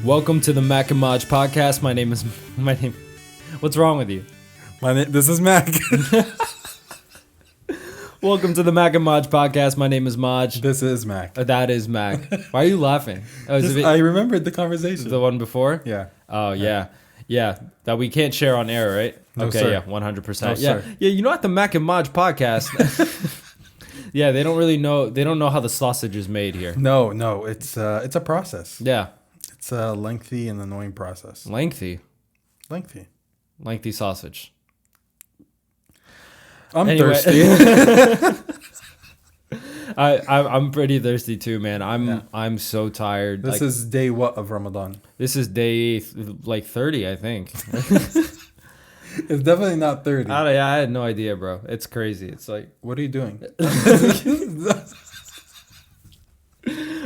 Welcome to the Mac and Maj podcast. What's wrong with you? This is Mac. Welcome to the Mac and Maj podcast. My name is Maj. This is Mac. That is Mac. Why are you laughing? Oh, I remembered the conversation. The one before? Yeah. Oh, yeah. Yeah. That we can't share on air, right? No, okay, sir. yeah, 100%. No, yeah. sir. Yeah, you know, at the Mac and Maj podcast, yeah, they don't really know. They don't know how the sausage is made here. No, it's a process. Yeah. It's a lengthy and annoying process. Lengthy sausage. I'm thirsty. I'm pretty thirsty too, man. I'm so tired. This is day what of Ramadan? This is day 30, I think. It's definitely not 30. I had no idea, bro. It's crazy. It's like, What are you doing?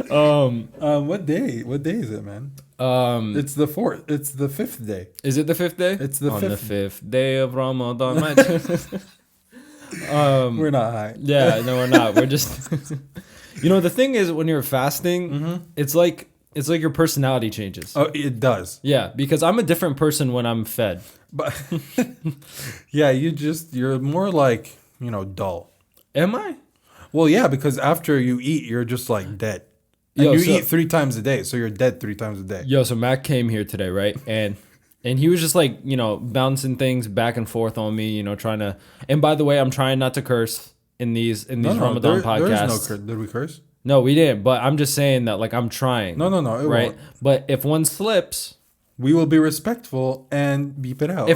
What day? What day is it, man? It's the 4th. It's the 5th day. Is it the 5th day? It's the on 5th. the 5th day of Ramadan. We're not high. Yeah, no, we're not. We're just, the thing is, when you're fasting, it's like your personality changes. Oh, it does. Yeah, because I'm a different person when I'm fed. But yeah, you're more like, dull. Am I? Well, yeah, because after you eat, you're just like dead. And eat 3 times a day, so you're dead 3 times a day. So Mac came here today, right? And he was just like, bouncing things back and forth on me, trying to. And by the way, I'm trying not to curse in these Ramadan podcasts. There's no Did we curse? No, we didn't. But I'm just saying that, like, I'm trying. No, it right? won't. But if one slips, we will be respectful and beep it out.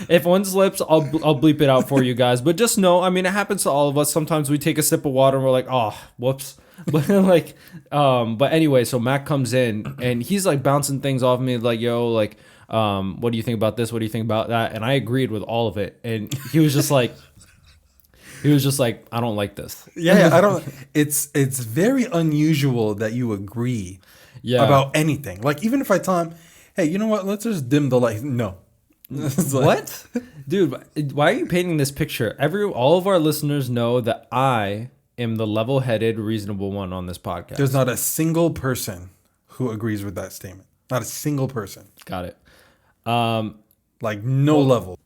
if one slips, I'll bleep it out for you guys. But just know, I mean, it happens to all of us. Sometimes we take a sip of water and we're like, oh, whoops. But but anyway, so Mac comes in and he's like bouncing things off me, like, yo, like, what do you think about this? What do you think about that? And I agreed with all of it. And he was just like, I don't like this. Yeah, I don't. It's very unusual that you agree about anything. Like, even if I tell him, hey, you know what? Let's just dim the light. No. What? Dude, why are you painting this picture? All of our listeners know that I am the level-headed, reasonable one on this podcast. There's not a single person who agrees with that statement. Not a single person. Got it. No level.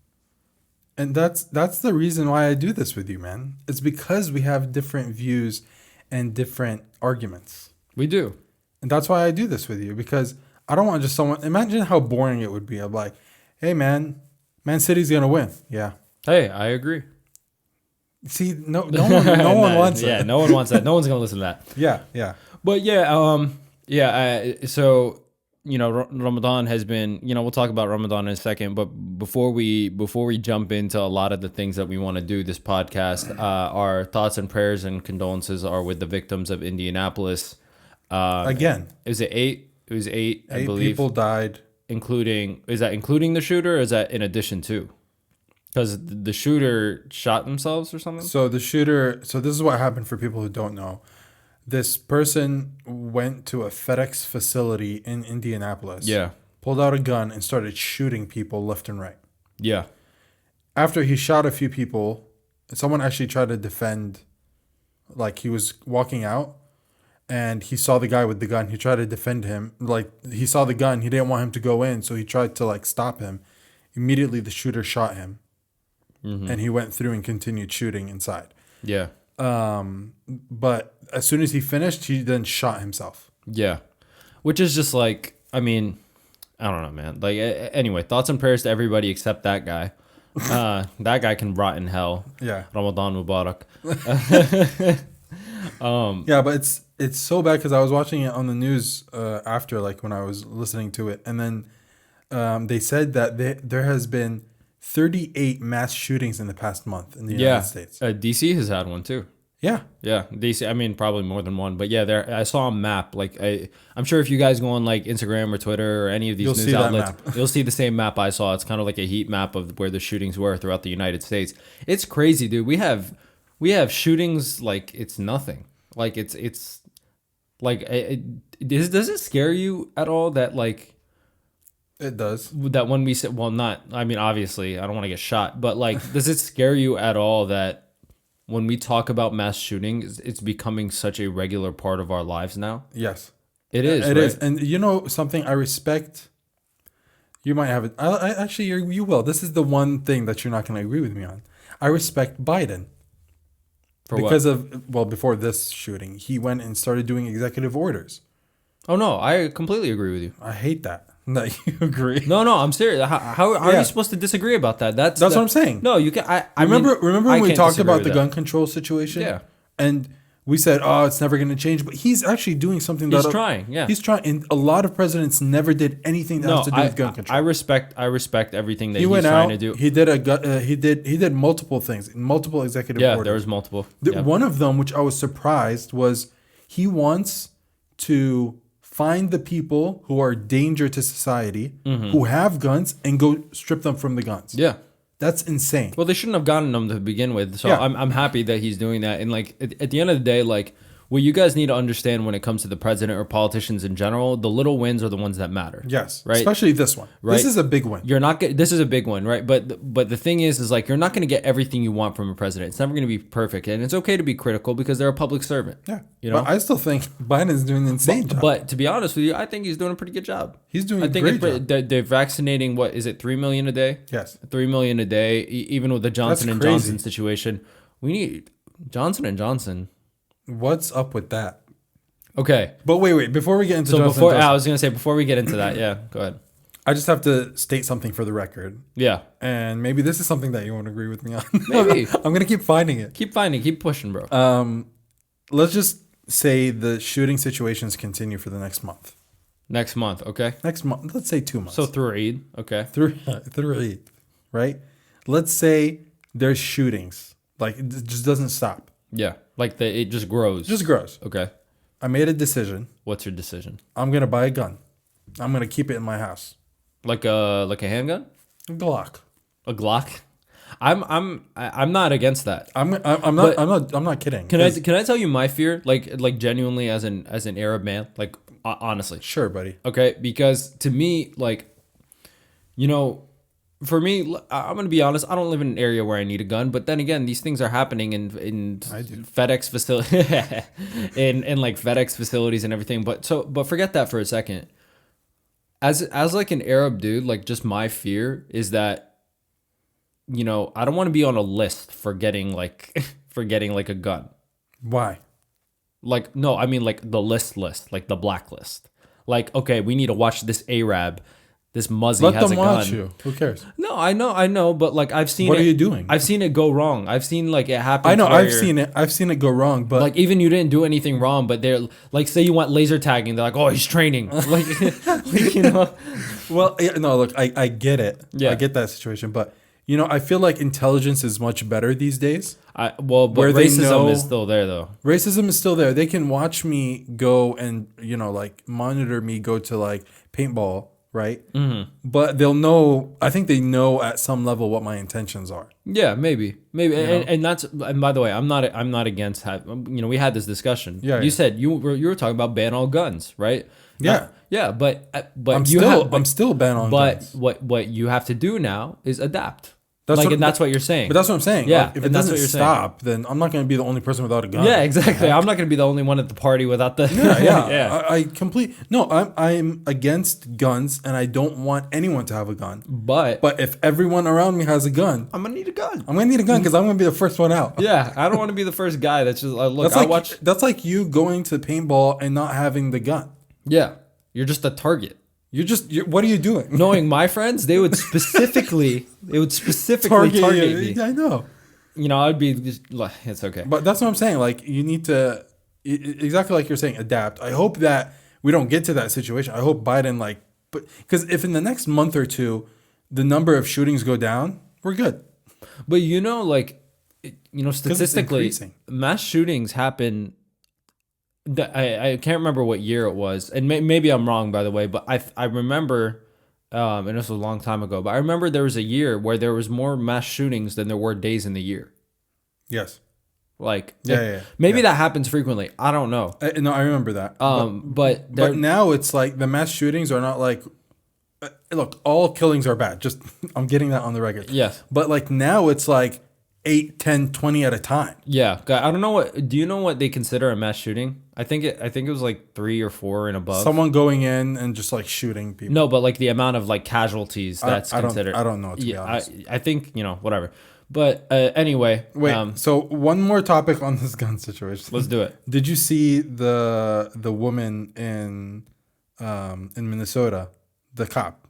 And that's the reason why I do this with you, man. It's because we have different views and different arguments. We do. And that's why I do this with you, because I don't want just someone. Imagine how boring it would be. I'm like, hey, Man City's going to win. Yeah. Hey, I agree. See, no one wants it. Yeah, no one wants that. No one's going to listen to that. Yeah. But so, Ramadan has been, we'll talk about Ramadan in a second, but before we jump into a lot of the things that we want to do this podcast, our thoughts and prayers and condolences are with the victims of Indianapolis. Again. Is it 8? It was 8, I believe. 8 people died. Is that including the shooter, or is that in addition to? Because the shooter shot themselves or something? So this is what happened for people who don't know. This person went to a FedEx facility in Indianapolis. Yeah. Pulled out a gun and started shooting people left and right. Yeah. After he shot a few people, someone actually tried to defend, like, he was walking out and he saw the guy with the gun. He tried to defend him. Like, he saw the gun. He didn't want him to go in, so he tried to, like, stop him. Immediately, the shooter shot him. Mm-hmm. And he went through and continued shooting inside. Yeah. But as soon as he finished, he then shot himself. Yeah. Which is just like, I mean, I don't know, man. Like, anyway, thoughts and prayers to everybody except that guy. That guy can rot in hell. Yeah. Ramadan Mubarak. Yeah, but it's so bad because I was watching it on the news after, like, when I was listening to it. And then they said that there has been 38 mass shootings in the past month in the United States. DC has had one too. Yeah. Yeah. DC, I mean, probably more than one. But yeah, I saw a map. Like, I'm sure if you guys go on, like, Instagram or Twitter or any of these news outlets, you'll see the same map I saw. It's kind of like a heat map of where the shootings were throughout the United States. It's crazy, dude. We have shootings like it's nothing. Like, it's like, does it scare you at all that, like, it does. That when we say, well, not, I mean, obviously, I don't want to get shot, but, like, does it scare you at all that when we talk about mass shootings, it's becoming such a regular part of our lives now? Yes. It is. It right? is. And you know something I respect. You might have it. Actually, you will. This is the one thing that you're not going to agree with me on. I respect Biden. Because before this shooting, he went and started doing executive orders. Oh, no, I completely agree with you. I hate that. That you agree. No, I'm serious. How are you supposed to disagree about that? That's what I'm saying. No, you can. Remember when we talked about the gun control situation? Yeah. And we said, oh, it's never going to change. But he's actually doing something. He's trying. Yeah. He's trying. And a lot of presidents never did anything that has to do with gun control. I respect everything that he's trying to do. He did multiple things, multiple executive orders. Yeah, there was multiple. One of them, which I was surprised, was he wants to find the people who are a danger to society, who have guns, and go strip them from the guns. Yeah. That's insane. Well, they shouldn't have gotten them to begin with. So I'm happy that he's doing that. And like at the end of the day, like what you guys need to understand when it comes to the president or politicians in general, the little wins are the ones that matter. Yes, right. Especially this one. Right? This is a big win. This is a big one, right? But the thing is like you're not going to get everything you want from a president. It's never going to be perfect, and it's okay to be critical because they're a public servant. Yeah, you know. But I still think Biden's doing an insane job. But to be honest with you, I think he's doing a pretty good job. He's doing a great job. They're vaccinating. What is it? 3 million a day. Yes, 3 million a day. Even with the Johnson and Johnson situation, we need Johnson and Johnson. What's up with that? Okay. But wait. Before we get into I was going to say, before we get into that, yeah, go ahead. I just have to state something for the record. Yeah. And maybe this is something that you won't agree with me on. Maybe. I'm going to keep finding it. Keep pushing, bro. Let's just say the shooting situations continue for the next month. Next month, okay? Next month. Let's say 2 months. So through Eid, okay. Through Eid, right? Let's say there's shootings. Like, it just doesn't stop. Yeah. Like, it just grows. Just grows. Okay. I made a decision. What's your decision? I'm gonna buy a gun. I'm gonna keep it in my house. Like a handgun? A Glock. A Glock? I'm not against that. I'm not kidding. Can I tell you my fear? Like genuinely as an Arab man, like honestly. Sure, buddy. Okay, because to me, like, you know, for me, I'm gonna be honest. I don't live in an area where I need a gun, but then again, these things are happening in FedEx facility, in like FedEx facilities and everything. But forget that for a second. As like an Arab dude, like just my fear is that, you know, I don't want to be on a list for getting like a gun. Why? Like no, I mean like the list, like the blacklist. Like okay, we need to watch this Arab. This Muzzy has a gun. Let them watch you. Who cares? No, I know, but like I've seen. What are you doing? I've seen it go wrong. I've seen like it happen. I know. I've seen it go wrong. But like even you didn't do anything wrong, but they're like, say you want laser tagging, they're like, oh, he's training. like you know. Well, yeah, no. Look, I get it. Yeah, I get that situation, but you know, I feel like intelligence is much better these days. But racism is still there, though. Racism is still there. They can watch me go and like monitor me go to like paintball. Right? Mm-hmm. But they'll know, I think they know at some level what my intentions are. Yeah, maybe. And by the way, I'm not against we had this discussion. Yeah. You said you were talking about ban all guns, right? Yeah. But I'm still ban on guns. But what you have to do now is adapt. And that's what you're saying. But that's what I'm saying. Yeah, like, if it doesn't stop, then I'm not going to be the only person without a gun. Yeah, exactly. I'm not going to be the only one at the party without the. Yeah. I'm against guns, and I don't want anyone to have a gun. But if everyone around me has a gun, I'm gonna need a gun. I'm gonna need a gun because I'm gonna be the first one out. Yeah, I don't want to be the first guy that's just look. That's like you going to paintball and not having the gun. Yeah, you're just a target. What are you doing? Knowing my friends, they would specifically target me. I know. You know, I'd be just like, it's okay. But that's what I'm saying. Like, you need to, exactly like you're saying, adapt. I hope that we don't get to that situation. I hope Biden, because if in the next month or two, the number of shootings go down, we're good. But statistically, mass shootings happen. I can't remember what year it was, and maybe I'm wrong, by the way, but I remember, and this was a long time ago, but I remember there was a year where there was more mass shootings than there were days in the year. Yes. Maybe that happens frequently. I don't know. No, I remember that. But now it's like the mass shootings are not like, look, all killings are bad. Just I'm getting that on the record. Yes. But like now it's like 8, 10, 20 at a time. Yeah, I don't know what. Do you know what they consider a mass shooting? I think it was like 3 or 4 and above. Someone going in and just like shooting people. No, but like the amount of like casualties that's considered. I don't know, to be honest. I think, whatever. But anyway. Wait, so one more topic on this gun situation. Let's do it. Did you see the woman in Minnesota, the cop?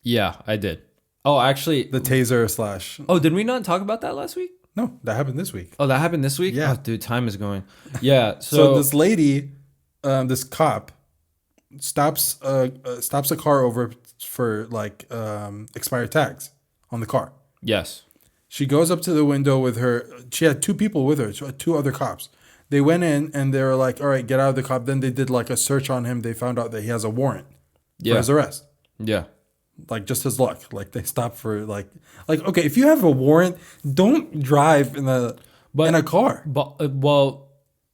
Yeah, I did. Oh, actually. The taser slash. Oh, did we not talk about that last week? No, that happened this week. Oh, that happened this week? Yeah. Oh, dude, time is going. Yeah. So this lady, this cop, stops a car over for like expired tags on the car. Yes. She goes up to the window with her. She had 2 people with her, 2 other cops. They went in and they were like, "All right, get out of the cop." Then they did like a search on him. They found out that he has a warrant for his arrest. Yeah. Like just his luck. Like they stopped for like okay, if you have a warrant, don't drive in a car. But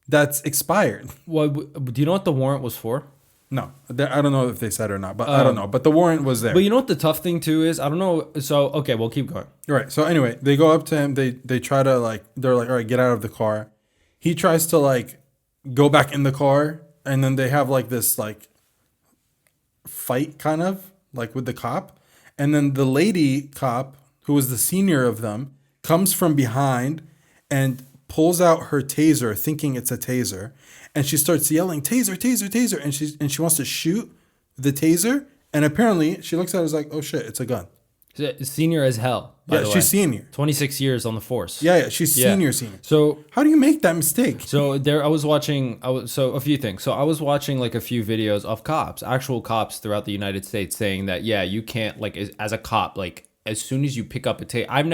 that's expired. Well, do you know what the warrant was for? No, I don't know if they said or not, but I don't know. But the warrant was there. But you know what the tough thing too is? I don't know. So okay, we'll keep going. All right. So anyway, they go up to him. They try to like. They're like, "All right, get out of the car." He tries to like go back in the car, and then they have like this like fight kind of like with the cop, and then the lady cop who was the senior of them comes from behind and pulls out her taser, thinking it's a taser, and she starts yelling, "Taser, taser, taser!" and she wants to shoot the taser, and apparently she looks at it as like, "Oh shit, it's a gun." Senior as hell. Yeah, she's senior. 26 years on the force. Yeah, she's senior. So how do you make that mistake? So I was watching a few things. So I was watching like a few videos of cops, actual cops throughout the United States saying that you can't like as a cop, like as soon as you pick up a taser. I've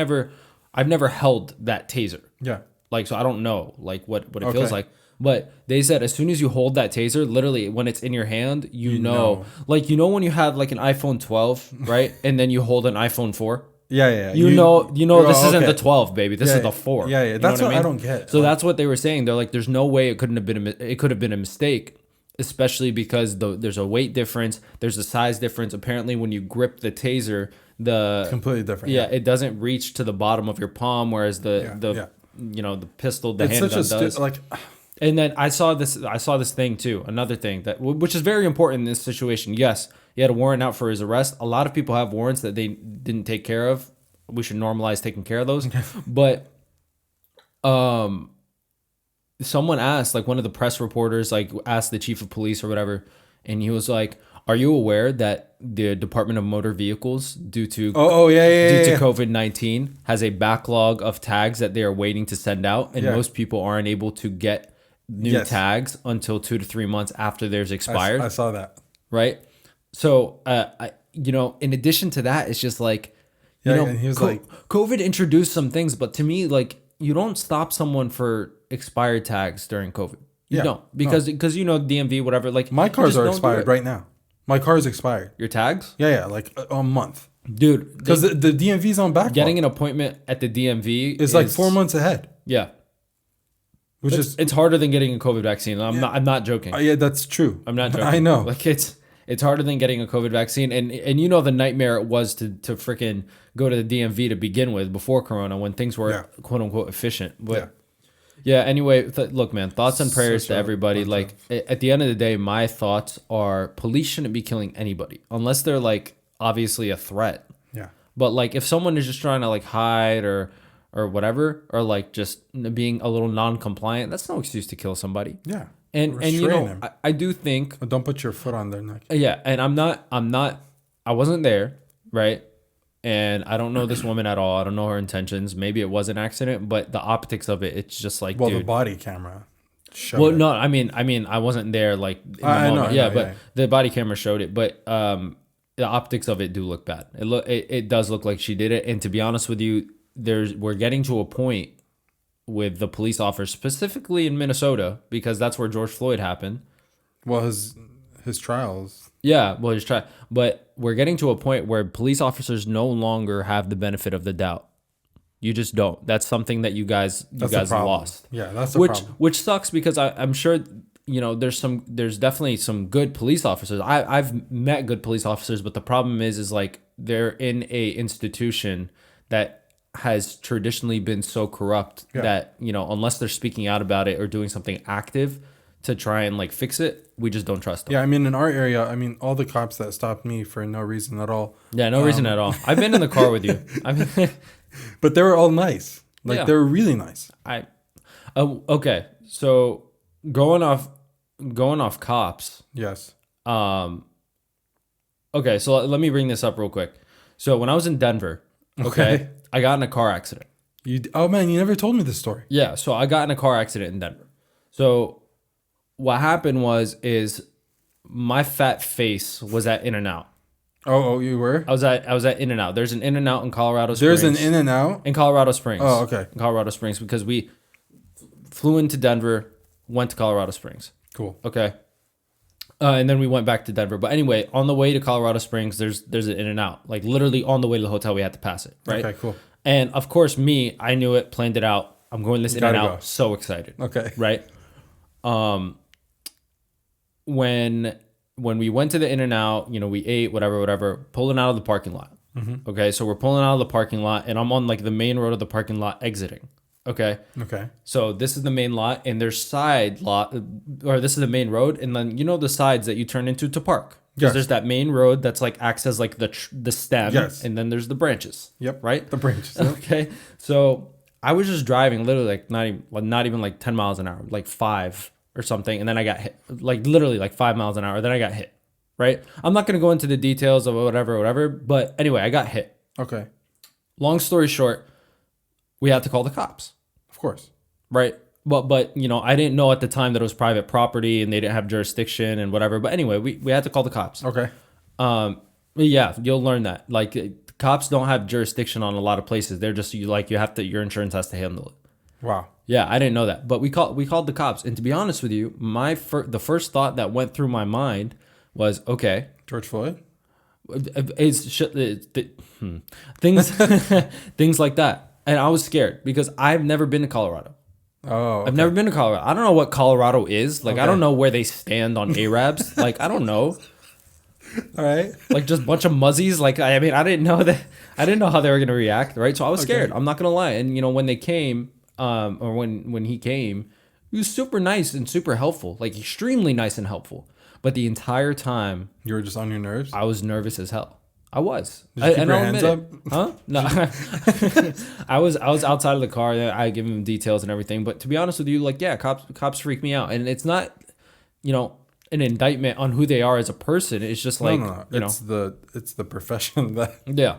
never held that taser. Yeah. Like, so I don't know like what it feels like. But they said as soon as you hold that taser, literally when it's in your hand, you know. Like, when you have like an iPhone 12, right? And then you hold an iPhone 4. Yeah. You know this isn't the 12, baby. This is the 4. Yeah. That's what I don't get. So that's what they were saying. They're like, there's no way it could have been a mistake, especially because there's a weight difference, there's a size difference. Apparently, when you grip the taser, it's completely different. Yeah, it doesn't reach to the bottom of your palm, whereas the pistol, the handgun does. And then I saw this thing too. Another thing which is very important in this situation. Yes, he had a warrant out for his arrest. A lot of people have warrants that they didn't take care of. We should normalize taking care of those. But someone asked, like one of the press reporters, like asked the chief of police or whatever, and he was like, "Are you aware that the Department of Motor Vehicles, due to COVID-19, has a backlog of tags that they are waiting to send out, and most people aren't able to get new tags until 2 to 3 months after theirs expired?" I saw that. Right. So, in addition to that, it's just like, and he was like, COVID introduced some things, but to me, like, you don't stop someone for expired tags during COVID. You don't, because DMV, whatever. Like, my cars are expired right now. My car is expired. Your tags? Yeah, like a month. Dude, because the DMV's on backlog. Getting an appointment at the DMV is like 4 months ahead. Yeah. It's harder than getting a COVID vaccine. I'm not joking. Yeah, that's true. I'm not joking. I know. Like it's harder than getting a COVID vaccine, and the nightmare it was to freaking go to the DMV to begin with before Corona, when things were quote unquote efficient. But anyway, look, man, thoughts and prayers to everybody. Like at the end of the day, my thoughts are police shouldn't be killing anybody unless they're like obviously a threat. Yeah. But like if someone is just trying to like hide or whatever, or like just being a little non-compliant, that's no excuse to kill somebody. Yeah. And I do think, don't put your foot on their neck. Yeah. And I wasn't there. Right. And I don't know this woman at all. I don't know her intentions. Maybe it was an accident, but the optics of it, it's just like, the body camera showed it. No, I mean, I wasn't there like in the moment. But the body camera showed it. But the optics of it do look bad. It does look like she did it. And to be honest with you, we're getting to a point with the police officers, specifically in Minnesota, because that's where George Floyd happened. Well, his trials. Yeah, well, his trial. But we're getting to a point where police officers no longer have the benefit of the doubt. You just don't. That's something that you guys lost. Yeah, that's the problem. Which sucks, because I'm sure there's definitely some good police officers. I've met good police officers, but the problem is like they're in a institution that has traditionally been so corrupt that, you know, unless they're speaking out about it or doing something active to try and like fix it, we just don't trust them. Yeah, I mean, in our area, I mean, all the cops that stopped me for no reason at all. Yeah, no reason at all. I've been in the car with you. I mean, but they were all nice. Like, they were really nice. Okay. So going off cops. Yes. Okay, so let me bring this up real quick. So when I was in Denver, okay, I got in a car accident. Oh man, you never told me this story. Yeah, so I got in a car accident in Denver. So what happened is my fat face was at In-N-Out. Oh, you were? I was at In-N-Out. There's an In-N-Out in Colorado Springs. There's an In-N-Out? In Colorado Springs. Oh, okay. In Colorado Springs, because we flew into Denver, went to Colorado Springs. Cool. Okay. And then we went back to Denver. But anyway, on the way to Colorado Springs, there's an In-N-Out. Like literally on the way to the hotel, we had to pass it. Right. Okay, cool. And of course, I knew it, planned it out. I'm going this In-N-Out. Go. So excited. Okay. Right. When we went to the In-N-Out, you know, we ate, whatever, pulling out of the parking lot. Mm-hmm. Okay. So we're pulling out of the parking lot and I'm on like the main road of the parking lot exiting. Okay. So this is the main lot and there's side lot, or this is the main road. And then, you know, the sides that you turn into to park. Yes. There's that main road that's like acts as like the stem. Yes. And then there's the branches. Yep. Right. The branches. Yep. Okay. So I was just driving literally like not even like 10 miles an hour, like 5 or something. And then I got hit, like literally like 5 miles an hour. Then I got hit. Right. I'm not going to go into the details of whatever. But anyway, I got hit. Okay. Long story short, we had to call the cops. Of course. Right. But you know, I didn't know at the time that it was private property and they didn't have jurisdiction and whatever. But anyway, we had to call the cops. Okay. Yeah, you'll learn that. Like cops don't have jurisdiction on a lot of places. They're just your insurance has to handle it. Wow. Yeah, I didn't know that. But we called the cops. And to be honest with you, the first thought that went through my mind was, okay, George Floyd? Things things like that. And I was scared because I've never been to Colorado. Oh, okay. I've never been to Colorado. I don't know what Colorado is. Like, I don't know where they stand on Arabs. Like, I don't know. All right. Like, just a bunch of muzzies. Like, I mean, I didn't know how they were going to react, right? So I was scared. I'm not going to lie. And, you know, when they came, or when he came, he was super nice and super helpful. Like, extremely nice and helpful. But the entire time... You were just on your nerves? I was nervous as hell. I was. Did you keep your hands up? Huh? No. I was outside of the car. I give him details and everything. But to be honest with you, like, yeah, cops freak me out. And it's not, you know, an indictment on who they are as a person. It's just like, you know. It's the profession that... Yeah.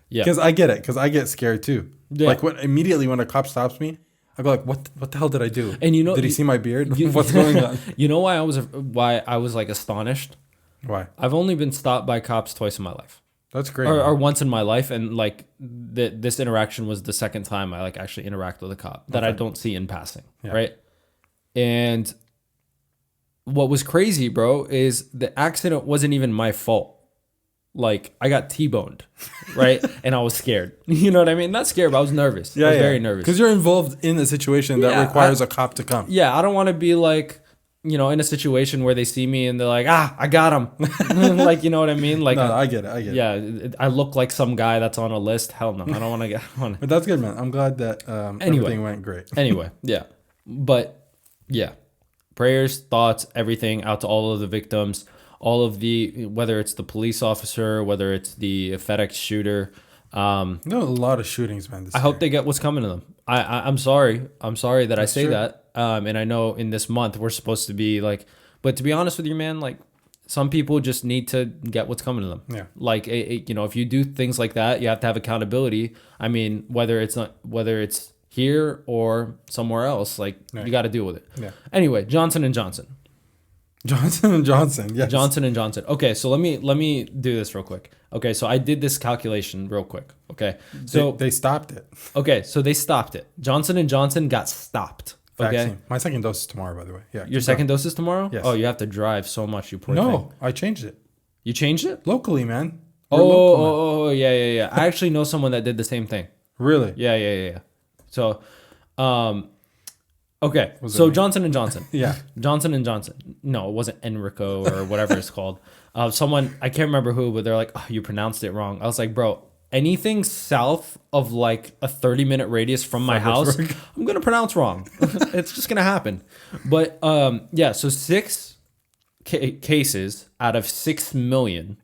Yeah. Because I get it. Because I get scared too. Yeah. Like, immediately when a cop stops me, I go like, what the hell did I do? And you know... Did he see my beard? What's going on? You know why I was like astonished? Why? I've only been stopped by cops twice in my life. That's great. Or once in my life, and like this interaction was the second time I like actually interact with a cop that I don't see in passing, right? And what was crazy, bro, is the accident wasn't even my fault. Like I got T-boned, right? And I was scared. You know what I mean? Not scared, but I was nervous. I was very nervous because you're involved in a situation that requires a cop to come. Yeah, I don't want to be like, you know, in a situation where they see me and they're like, I got him. Like, you know what I mean? Like, no, I get it. Yeah, I look like some guy that's on a list. Hell no, I don't want to get on it. But that's good, man. I'm glad that everything went great. Anyway, yeah. But, yeah. Prayers, thoughts, everything out to all of the victims. All of whether it's the police officer, whether it's the FedEx shooter. There were a lot of shootings, man. I hope they get what's coming to them. I'm sorry. I'm sorry that that's I say true. That. And I know in this month we're supposed to be like, but to be honest with you, man, like some people just need to get what's coming to them. Yeah. Like, you know, if you do things like that, you have to have accountability. I mean, whether it's here or somewhere else, like you got to deal with it. Yeah. Anyway, Johnson & Johnson. Johnson & Johnson. Yes. Johnson & Johnson. Okay. So let me do this real quick. Okay. So I did this calculation real quick. Okay. So they stopped it. Okay. So they stopped it. Johnson & Johnson got stopped. Okay. Vaccine. My second dose is tomorrow, by the way. Yeah. Your second dose is tomorrow? Yes. Oh, you have to drive so much, you poor thing. No, I changed it. You changed it? Locally, man. Yeah. I actually know someone that did the same thing. Really? Yeah. So, okay. So Johnson & Johnson. Yeah. Johnson & Johnson. No, it wasn't Enrico or whatever it's called. Someone, I can't remember who, but they're like, oh, you pronounced it wrong. I was like, bro, anything south of like a 30-minute radius from my house, I'm gonna pronounce wrong. It's just gonna happen. But yeah, so 6 cases out of 6 million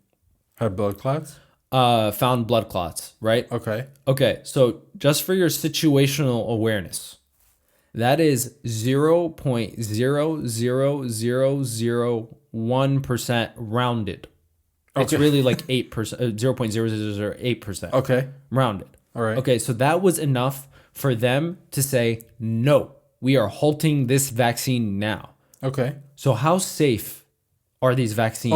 had blood clots. Found blood clots, right? Okay. So just for your situational awareness, that is 0.00001% rounded. It's really like 8%, 0.0008%. Okay. Rounded. All right. Okay, so that was enough for them to say, no, we are halting this vaccine now. Okay. So how safe are these vaccines?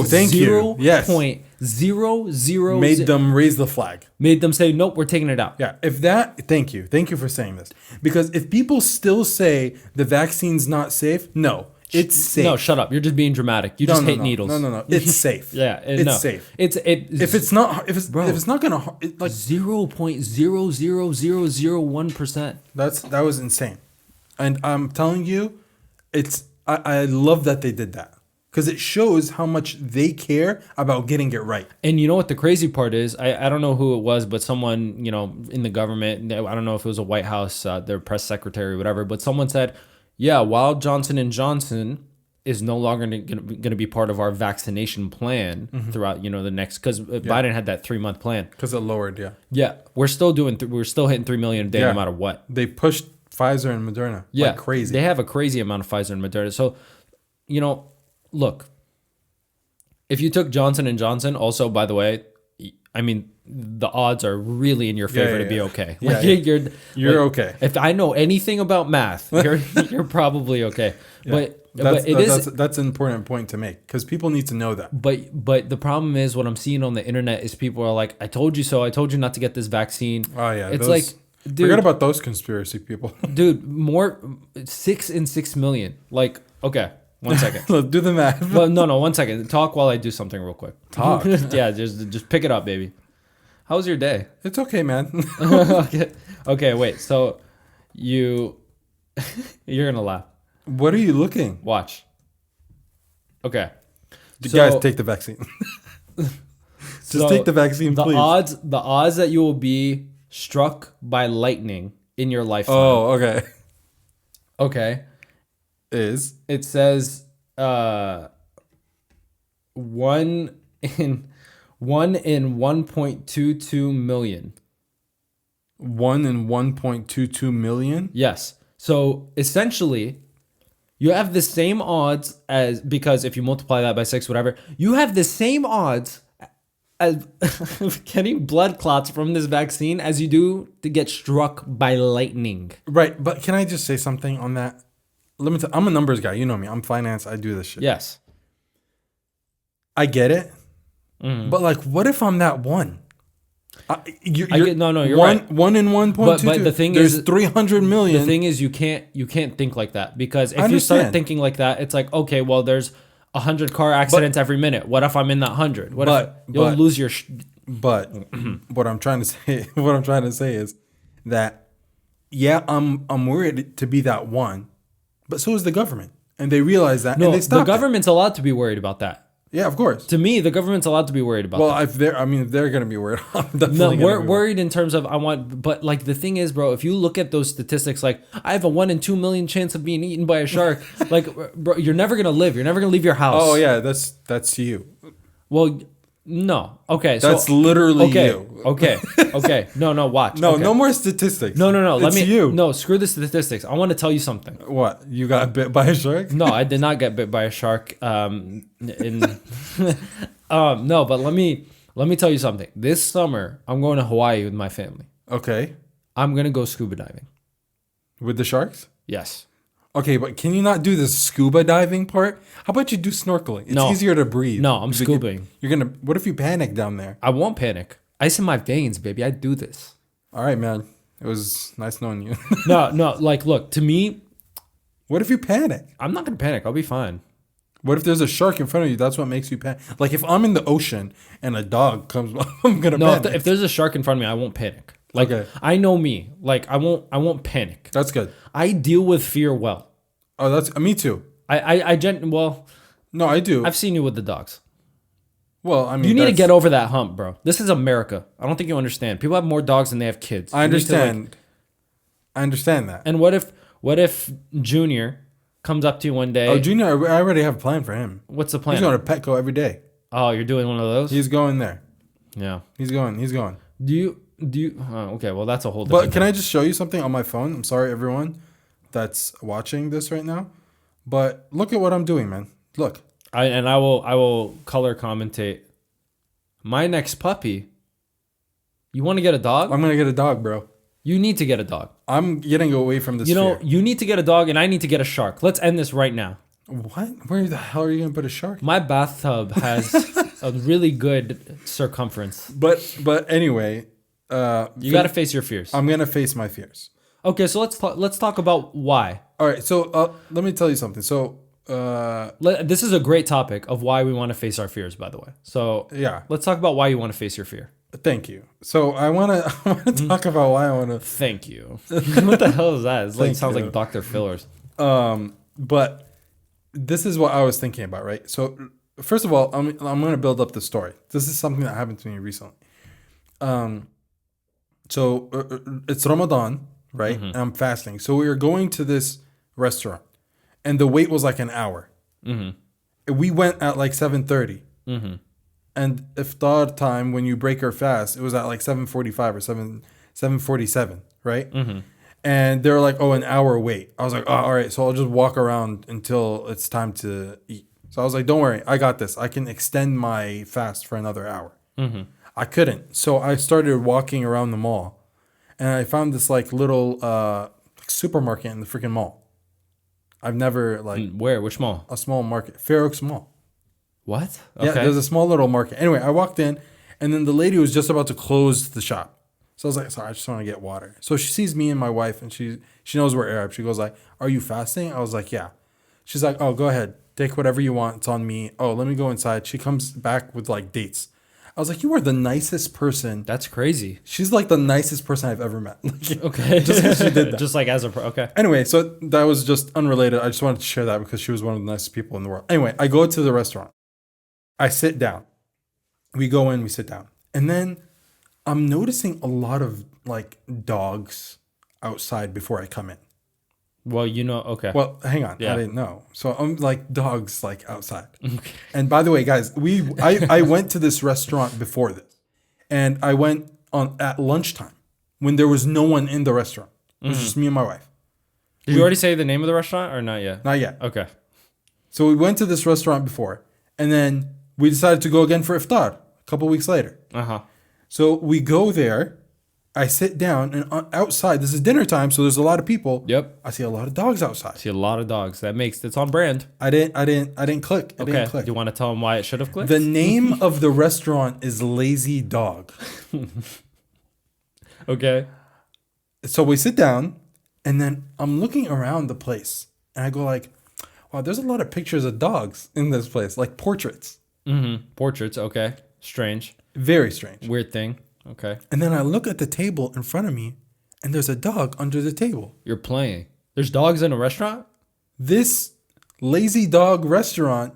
Thank you. Yes. 0.00 made them raise the flag. Made them say, nope, we're taking it out. Yeah. Thank you for saying this. Because if people still say the vaccine's not safe, no. It's safe. No, shut up. You're just being dramatic. You just hate needles. No. It's safe. Yeah, it's safe. If it's not gonna like 0.00001%. That was insane, and I'm telling you, I love that they did that because it shows how much they care about getting it right. And you know what the crazy part is? I don't know who it was, but someone in the government. I don't know if it was a White House, their press secretary, or whatever. But someone said, yeah, while Johnson & Johnson is no longer going to be part of our vaccination plan throughout, the next, because Biden had that 3-month plan. Because it lowered, Yeah, we're still hitting 3 million a day no matter what. They pushed Pfizer and Moderna like crazy. They have a crazy amount of Pfizer and Moderna. So, look, if you took Johnson & Johnson, also, by the way, I mean, the odds are really in your favor to be okay. You're okay. If I know anything about math, you're probably okay. Yeah. But that's an important point to make because people need to know that. But the problem is what I'm seeing on the internet is people are like, I told you so. I told you not to get this vaccine. Oh yeah, it's like, dude, forget about those conspiracy people. Dude, 6 in 6 million. Like, okay. 1 second. Let's do the math. Well, no. 1 second. Talk while I do something real quick. Talk. Yeah, just pick it up, baby. How was your day? It's okay, man. Okay, wait. So you're gonna laugh. What are you looking? Watch. Okay. Guys, take the vaccine. Just take the vaccine, please. The odds that you will be struck by lightning in your lifetime. Oh, okay. Okay. It says 1 in 1.22 million. 1 in 1.22 million? Yes. So essentially, you have the same odds as, because if you multiply that by 6, whatever, you have the same odds as getting blood clots from this vaccine as you do to get struck by lightning. Right. But can I just say something on that? I'm a numbers guy. You know me. I'm finance. I do this shit. Yes. I get it. But like, what if I'm that one? You're right. 1 in 1.22. But the thing there's is, 300 million. The thing is, you can't think like that, because if you start thinking like that, it's like, okay, well, there's 100 car accidents every minute. What if I'm in that 100? You'll lose your? But what I'm trying to say is that I'm worried to be that one, but so is the government, and they realize that. No, and they the government's allowed to be worried about that. Yeah, of course. To me, the government's allowed to be worried about that. Well, if they're going to be worried, I'm definitely we're worried in terms of but like the thing is, bro, if you look at those statistics, like I have a 1 in 2 million chance of being eaten by a shark, like, bro, you're never gonna live. You're never gonna leave your house. Oh yeah, that's you. Well, no. Okay, that's literally you. Okay. No, watch. No more statistics. No. You. No, screw the statistics. I want to tell you something. What? You got bit by a shark? No, I did not get bit by a shark. No, but let me tell you something. This summer, I'm going to Hawaii with my family. Okay. I'm gonna go scuba diving. With the sharks? Yes. Okay, but can you not do the scuba diving part? How about you do snorkeling? It's easier to breathe. No, I'm scubaing. What if you panic down there? I won't panic. Ice in my veins, baby. I do this. All right, man. It was nice knowing you. No. Like, look, to me. What if you panic? I'm not going to panic. I'll be fine. What if there's a shark in front of you? That's what makes you panic. Like, if I'm in the ocean and a dog comes, I'm going to panic. No, if there's a shark in front of me, I won't panic. Like, okay. I know me. Like, I won't panic. That's good. I deal with fear well. Oh, that's me too. Well. No, I do. I've seen you with the dogs. Well, I mean, you need to get over that hump, bro. This is America. I don't think you understand. People have more dogs than they have kids. I understand. I understand that. And what if Junior comes up to you one day? Oh, Junior, I already have a plan for him. What's the plan? He's going to Petco every day. Oh, you're doing one of those? He's going there. Yeah. He's going. Do you okay, well that's a whole different But can I just show you something on my phone? I'm sorry everyone that's watching this right now. But look at what I'm doing, man. Look. I will color commentate. My next puppy. You want to get a dog? I'm going to get a dog, bro. You need to get a dog. I'm getting away from this. You need to get a dog and I need to get a shark. Let's end this right now. What? Where the hell are you going to put a shark? My bathtub has a really good circumference. But anyway, you got to face your fears. I'm going to face my fears. Okay, so let's talk about why. All right, so let me tell you something. So this is a great topic of why we want to face our fears, by the way. So yeah, let's talk about why you want to face your fear. Thank you. So I want to talk about why I want to. Thank you. What the hell is that? It sounds like Dr. Fillers. But this is what I was thinking about, right? So first of all, I'm going to build up the story. This is something that happened to me recently. So it's Ramadan, right? And I'm fasting. So we were going to this restaurant, and the wait was like an hour. We went at like 7:30. And iftar time, when you break your fast, it was at like 7:45 or 7:47, right? And they're like, oh, an hour wait. I was like, oh, all right. So I'll just walk around until it's time to eat. So I was like, don't worry, I got this. I can extend my fast for another hour. I couldn't. So I started walking around the mall, and I found this like little supermarket in the freaking mall. I've never like... Where? Which mall? A small market. Fair Oaks Mall. What? Okay. Yeah, there's a small little market. Anyway, I walked in, and then the lady was just about to close the shop. So I was like, sorry, I just want to get water. So she sees me and my wife, and she knows we're Arab. She goes like, are you fasting? I was like, yeah. She's like, oh, go ahead. Take whatever you want. It's on me. Oh, let me go inside. She comes back with like dates. I was like, you are the nicest person. That's crazy. She's like the nicest person I've ever met. Okay. Just because she did that. Just like as a... Okay. Anyway, so that was just unrelated. I just wanted to share that because she was one of the nicest people in the world. Anyway, I go to the restaurant. I sit down. We go in, we sit down. And then I'm noticing a lot of like dogs outside before I come in. Well, okay. Well, hang on. Yeah. I didn't know. So I'm like dogs like outside. Okay. And by the way, guys, I went to this restaurant before this. And I went at lunchtime when there was no one in the restaurant. It was just me and my wife. Did you already say the name of the restaurant or not yet? Not yet. Okay. So we went to this restaurant before. And then we decided to go again for iftar a couple weeks later. So we go there. I sit down, and outside, this is dinner time, so there's a lot of people. Yep. I see a lot of dogs outside. See a lot of dogs. It's on brand. I didn't click. I Okay. didn't click. Do you want to tell them why it should have clicked? The name of the restaurant is Lazy Dog. Okay. So we sit down, and then I'm looking around the place, and I go like, wow, there's a lot of pictures of dogs in this place, like portraits. Portraits. Okay. Strange. Very strange. Weird thing. Okay. And then I look at the table in front of me, and there's a dog under the table. You're playing. There's dogs in a restaurant? This Lazy Dog restaurant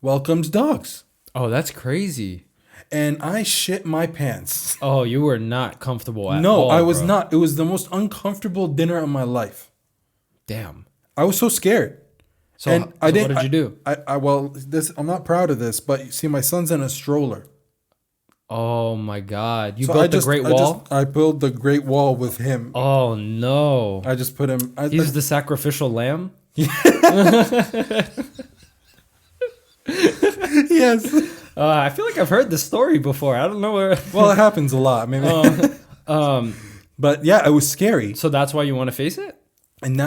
welcomes dogs. Oh, that's crazy. And I shit my pants. Oh, you were not comfortable at all. No, I was not. It was the most uncomfortable dinner of my life. Damn. I was so scared. So what did you do? I'm not proud of this, but you see, my son's in a stroller. Oh my God! You built the Great Wall? I built the Great Wall with him. Oh no! I just put him. He's the sacrificial lamb. Yes. I feel like I've heard this story before. I don't know where. Well, it happens a lot, maybe. But yeah, it was scary. So that's why you want to face it? And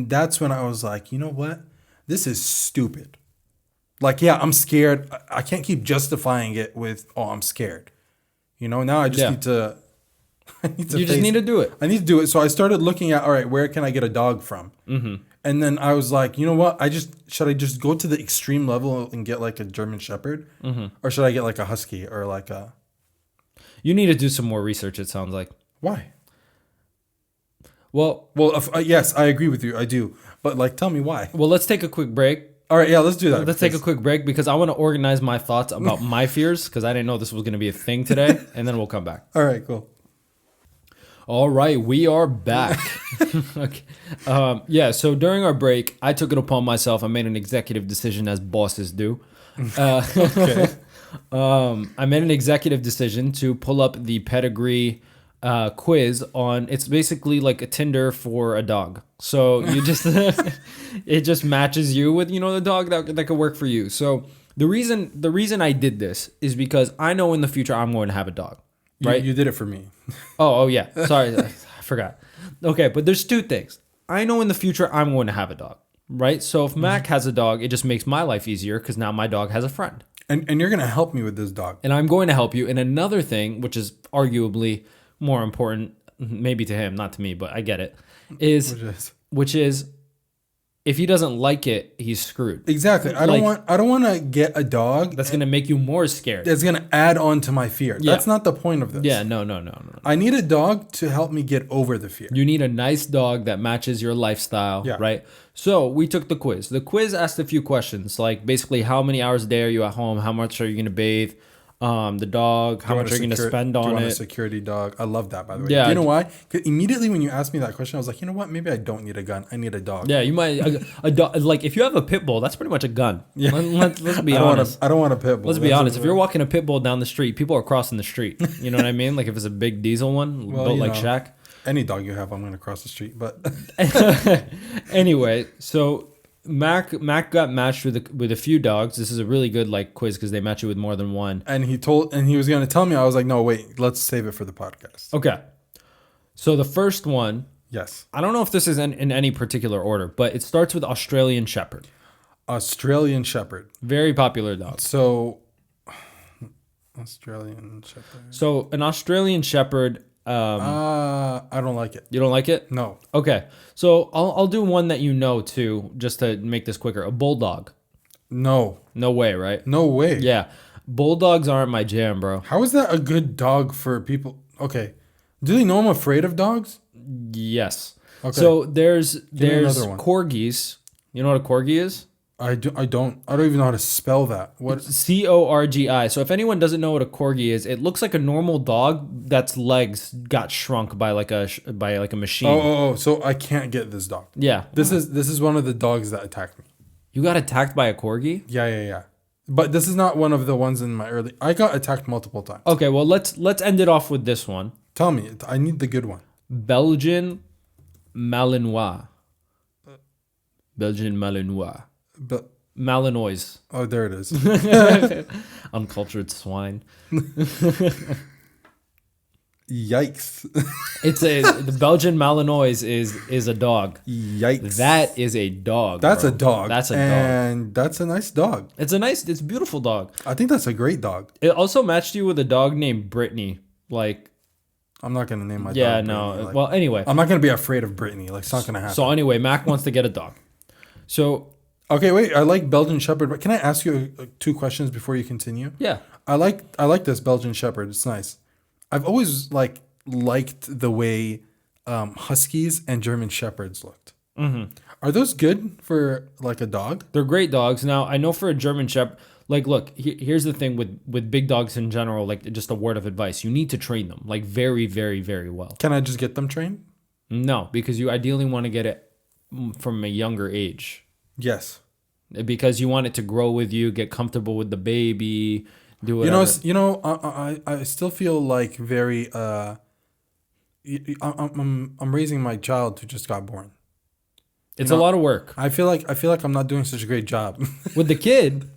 that's when I was like, you know what? This is stupid. Like, yeah, I'm scared. I can't keep justifying it with, oh, I'm scared. You know, now I just need to. You just need to do it. I need to do it. So I started looking at, all right, where can I get a dog from? Mm-hmm. And then I was like, you know what? Should I just go to the extreme level and get like a German Shepherd? Mm-hmm. Or should I get like a Husky or like a... You need to do some more research, it sounds like. Why? Well, yes, I agree with you. I do. But like, tell me why. Well, let's take a quick break. All right, yeah, let's do that. Let's take a quick break because I want to organize my thoughts about my fears because I didn't know this was going to be a thing today, and then we'll come back. All right, cool. All right, we are back. Okay. Yeah, so during our break, I took it upon myself. I made an executive decision as bosses do. Okay. I made an executive decision to pull up the pedigree quiz on. It's basically like a Tinder for a dog. So you just it just matches you with the dog that could work for you. So the reason I did this is because I know in the future I'm going to have a dog. Right? You did it for me. Oh yeah. Sorry, I forgot. Okay, but there's two things. I know in the future I'm going to have a dog. Right? So if Mac has a dog, it just makes my life easier because now my dog has a friend. And you're gonna help me with this dog. And I'm going to help you. And another thing, which is arguably more important, maybe to him, not to me, but I get it, which is if he doesn't like it, he's screwed. Exactly. I don't want to get a dog that's gonna make you more scared. That's gonna add on to my fear. Yeah. That's not the point of this. Yeah, no. I need a dog to help me get over the fear. You need a nice dog that matches your lifestyle, right? So we took the quiz. The quiz asked a few questions, like basically how many hours a day are you at home? How much are you gonna bathe? The dog, how much are you going to spend on it? Do you want a security dog? I love that, by the way. Yeah. Do you know why? Because immediately when you asked me that question, I was like, you know what? Maybe I don't need a gun. I need a dog. Yeah, you might. A dog, like if you have a pit bull, that's pretty much a gun. Yeah. Let's be honest. I don't want a pit bull. Let's be honest. If you're walking a pit bull down the street, people are crossing the street. You know what I mean? Like if it's a big diesel one, built like Shaq. Any dog you have, I'm going to cross the street. But anyway, so Mac got matched with a few dogs. This is a really good quiz because they match you with more than one. And he was going to tell me. I was like, no, wait, let's save it for the podcast. Okay. So the first one. Yes. I don't know if this is in any particular order, but it starts with Australian Shepherd. Australian Shepherd. Very popular dog. So Australian Shepherd. So an Australian Shepherd. I don't like it. You don't like it? No. Okay. So I'll do one that you know too, just to make this quicker. A bulldog. No. No way, right? No way. Yeah. Bulldogs aren't my jam, bro. How is that a good dog for people? Okay. Do they know I'm afraid of dogs? Yes. Okay. So there's corgis. You know what a corgi is? I don't even know how to spell that. What? Corgi. So if anyone doesn't know what a corgi is, it looks like a normal dog that's legs got shrunk by like a machine. Oh, so I can't get this dog. Yeah. This is one of the dogs that attacked me. You got attacked by a corgi? Yeah. But this is not one of the ones in my early. I got attacked multiple times. Okay, well let's end it off with this one. Tell me, I need the good one. Belgian Malinois. Belgian Malinois. Malinois. Oh, there it is. Uncultured swine. Yikes. The Belgian Malinois is a dog. Yikes. That is a dog. That's bro. a dog. That's a dog. And that's a nice dog. It's a beautiful dog. I think that's a great dog. It also matched you with a dog named Brittany. I'm not gonna name my dog. Yeah, no. Well, anyway. I'm not gonna be afraid of Brittany. It's not gonna happen. So anyway, Mac wants to get a dog. So okay, wait. I like Belgian Shepherd, but can I ask you two questions before you continue? Yeah. I like this Belgian Shepherd. It's nice. I've always liked the way Huskies and German Shepherds looked. Mm-hmm. Are those good for a dog? They're great dogs. Now I know for a German Shepherd, look, here's the thing with big dogs in general. Just a word of advice: you need to train them very, very, very well. Can I just get them trained? No, because you ideally want to get it from a younger age. Yes. Because you want it to grow with you, get comfortable with the baby, do whatever. I still feel like very I'm raising my child who just got born. It's a lot of work. I feel like I'm not doing such a great job. With the kid?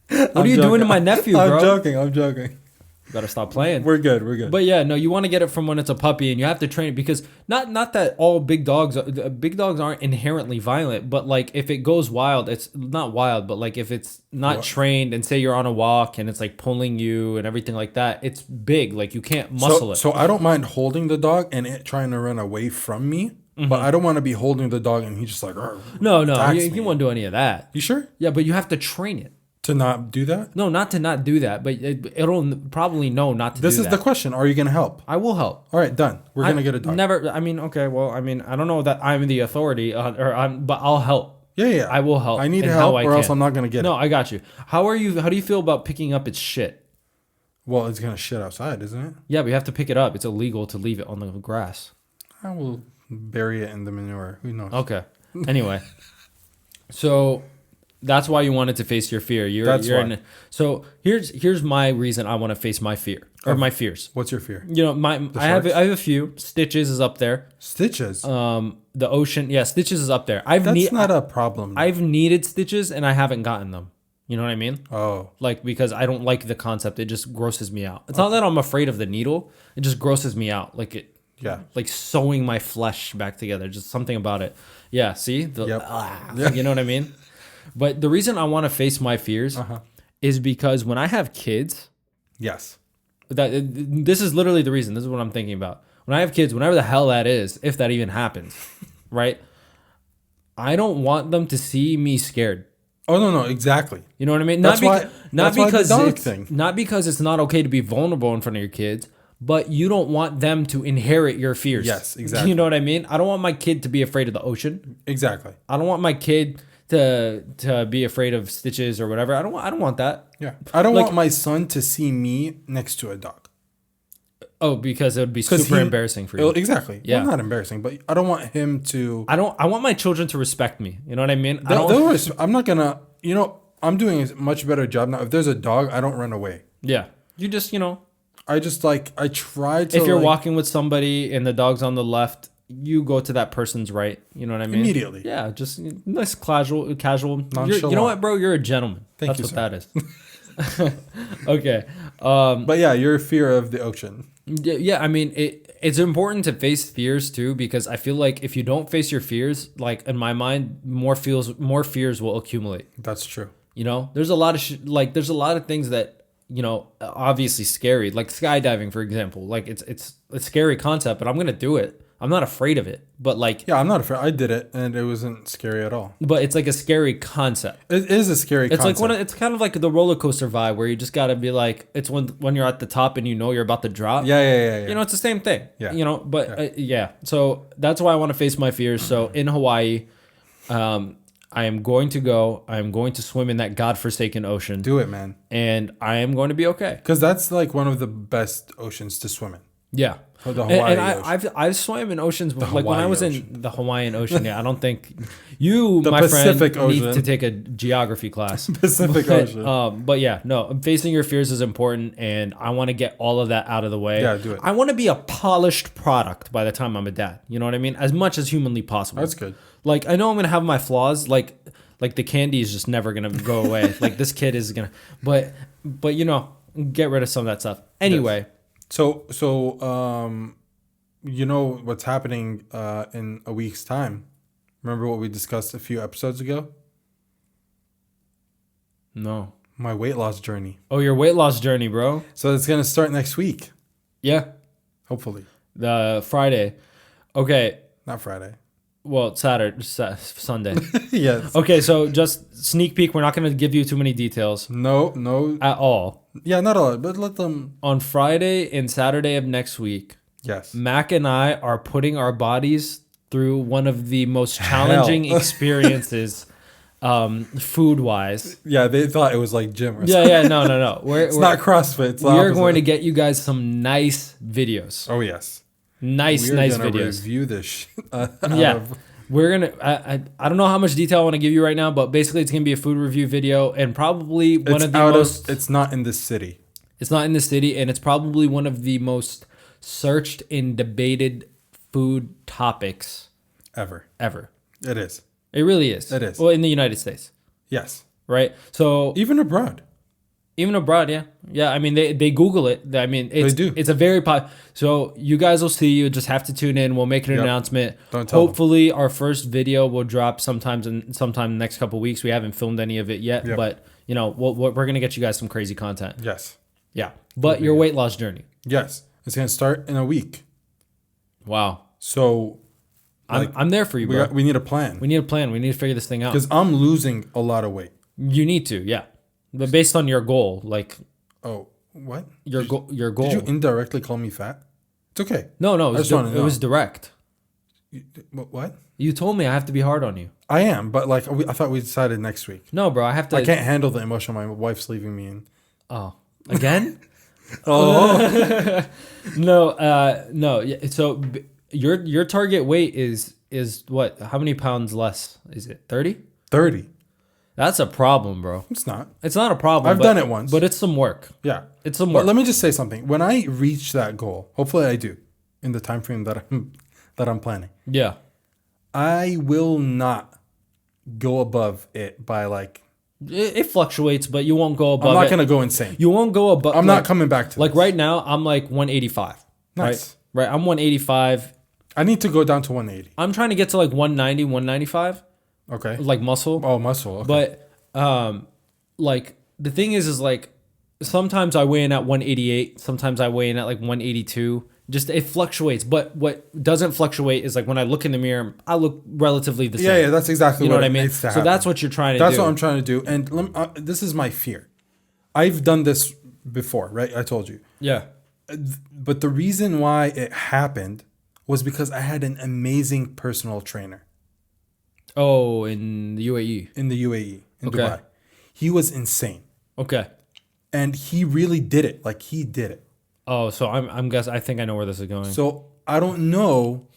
What are you doing to my nephew, bro? I'm joking. You gotta stop playing. We're good. But yeah, no, you want to get it from when it's a puppy, and you have to train it because not that all big dogs aren't inherently violent, but if it goes wild, it's not wild, but if it's not trained, and say you're on a walk and it's pulling you and everything like that, it's big. You can't muscle it. So I don't mind holding the dog and it trying to run away from me. Mm-hmm. But I don't want to be holding the dog and he just no, you won't do any of that. You sure? Yeah, but you have to train it. To not do that? No, not to not do that, but it'll probably know not to do that. This is the question. Are you going to help? I will help. All right, done. We're going to get a dog. I don't know that I'm the authority, but I'll help. Yeah. I will help. I need in help, how I or else can. I'm not gonna get No, it. I got you. How do you feel about picking up its shit? Well, it's gonna shit outside, isn't it? Yeah, we have to pick it up. It's illegal to leave it on the grass. I will bury it in the manure. Who knows? Okay. Anyway, so that's why you wanted to face your fear. That's why. So here's my reason I want to face my fear or my fears. What's your fear? You know, I have a few. Stitches is up there. Stitches. The ocean. Yeah, Stitches is up there. That's not a problem. I've needed Stitches and I haven't gotten them. You know what I mean? Oh. Like, because I don't like the concept. It just grosses me out. It's not that I'm afraid of the needle. It just grosses me out. Yeah. Like sewing my flesh back together. Just something about it. Yeah. See? You know what I mean? But the reason I want to face my fears is because when I have kids, Yes. this is literally the reason. This is what I'm thinking about. When I have kids, whenever the hell that is, if that even happens, right? I don't want them to see me scared. Oh no, exactly. You know what I mean? That's why Not because it's not okay to be vulnerable in front of your kids, but you don't want them to inherit your fears. Yes, exactly. You know what I mean? I don't want my kid to be afraid of the ocean. Exactly. I don't want my kid to be afraid of Stitches or whatever. I don't want that. Yeah. I don't want my son to see me next to a dog. Oh, because it would be super embarrassing for you. Exactly. Yeah. Well, not embarrassing, but I don't want him to. I want my children to respect me. You know what I mean? I'm not gonna. I'm doing a much better job now. If there's a dog, I don't run away. Yeah. You just, I just I try to. If you're walking with somebody and the dog's on the left, you go to that person's right. You know what I mean? Immediately. Yeah. Just nice casual. Nonchalant. You know what, bro? You're a gentleman. Thank you, That's what that is. Okay. But yeah, your fear of the ocean. Yeah, I mean, it's important to face fears too, because I feel like if you don't face your fears, like in my mind, more fears will accumulate. That's true. There's a lot of there's a lot of things that obviously scary, like skydiving, for example. Like it's a scary concept, but I'm gonna do it. I'm not afraid of it, but yeah, I'm not afraid. I did it, and it wasn't scary at all. But it's like a scary concept. It is a scary concept. It's like it's kind of like the roller coaster vibe, where you just gotta be like, it's when you're at the top and you're about to drop. Yeah. It's the same thing. Yeah. But yeah. So that's why I want to face my fears. So in Hawaii, I am going to go. I am going to swim in that godforsaken ocean. Do it, man. And I am going to be okay. Because that's like one of the best oceans to swim in. Yeah. The Hawaii ocean. I've swam in oceans before, like when I was in the Hawaiian Ocean. Yeah, I don't think the my Pacific friend, Ocean. need to take a geography class. Pacific Ocean. But yeah, no, facing your fears is important, and I want to get all of that out of the way. Yeah, do it. I want to be a polished product by the time I'm a dad. You know what I mean? As much as humanly possible. That's good. Like I know I'm gonna have my flaws. Like the candy is just never gonna go away. Like this kid is gonna, but get rid of some of that stuff. Anyway. Yes. So you know what's happening in a week's time? Remember what we discussed a few episodes ago? No. My weight loss journey. Oh, your weight loss journey, bro. So it's gonna start next week. Yeah. Hopefully. The Friday. Okay. Not Friday. Well, Sunday. Yes. Okay, so just sneak peek. We're not going to give you too many details. No. At all. Yeah, not all, but let them. On Friday and Saturday of next week, yes, Mac and I are putting our bodies through one of the most challenging experiences, food-wise. Yeah, they thought it was like gym or something. Yeah, no. It's not CrossFit. We're going to get you guys some nice videos. Oh, yes. Nice videos. Review this shit. We're gonna. I don't know how much detail I want to give you right now, but basically it's gonna be a food review video, and probably one of the most. It's not in this city. It's not in the city, and it's probably one of the most searched and debated food topics ever. It is. It really is. It is. Well, in the United States. Yes. Right. So even abroad. Yeah. I mean, they Google it. I mean, they do. It's a very so you guys will see. You just have to tune in. We'll make an announcement. Don't tell Hopefully, our first video will drop sometime in the next couple of weeks. We haven't filmed any of it yet, but we're gonna get you guys some crazy content. Yes. Yeah. But your weight loss journey. Yes, it's gonna start in a week. Wow. So, I'm there for you, bro. We need a plan. We need a plan. We need to figure this thing out. Because I'm losing a lot of weight. You need to, yeah. But based on your goal, like. Oh, what? Your goal. Did you indirectly call me fat? It's okay. No. It was direct. What? You told me I have to be hard on you. I am, but like I thought we decided next week. No, bro, I have to. I can't handle the emotion my wife's leaving me in. Oh, again? Oh. No. Yeah, so your target weight is what? How many pounds less is it? 30? 30. That's a problem, bro. It's not. It's not a problem. I've done it once. But it's some work. Yeah. It's some work. But let me just say something. When I reach that goal, hopefully I do, in the time frame that I'm planning. Yeah. I will not go above it by like. It fluctuates, but you won't go above. I'm not gonna go insane. You won't go above. I'm not coming back to like this. right now. I'm like 185. Nice. Right. I'm 185. I need to go down to 180. I'm trying to get to like 190, 195. Okay. Like muscle. Oh, muscle. Okay. But like the thing is like sometimes I weigh in at 188. Sometimes I weigh in at like 182. Just it fluctuates. But what doesn't fluctuate is like when I look in the mirror, I look relatively the same. Yeah, that's exactly what I it mean. needs to So happen. that's what you're trying to do. That's what I'm trying to do. And this is my fear. I've done this before, right? I told you. Yeah. But the reason why it happened was because I had an amazing personal trainer. Oh, in the UAE. In the UAE, in Dubai. He was insane. Okay. And he really did it. Like he did it. Oh, so I'm guessing. I think I know where this is going. So I don't know.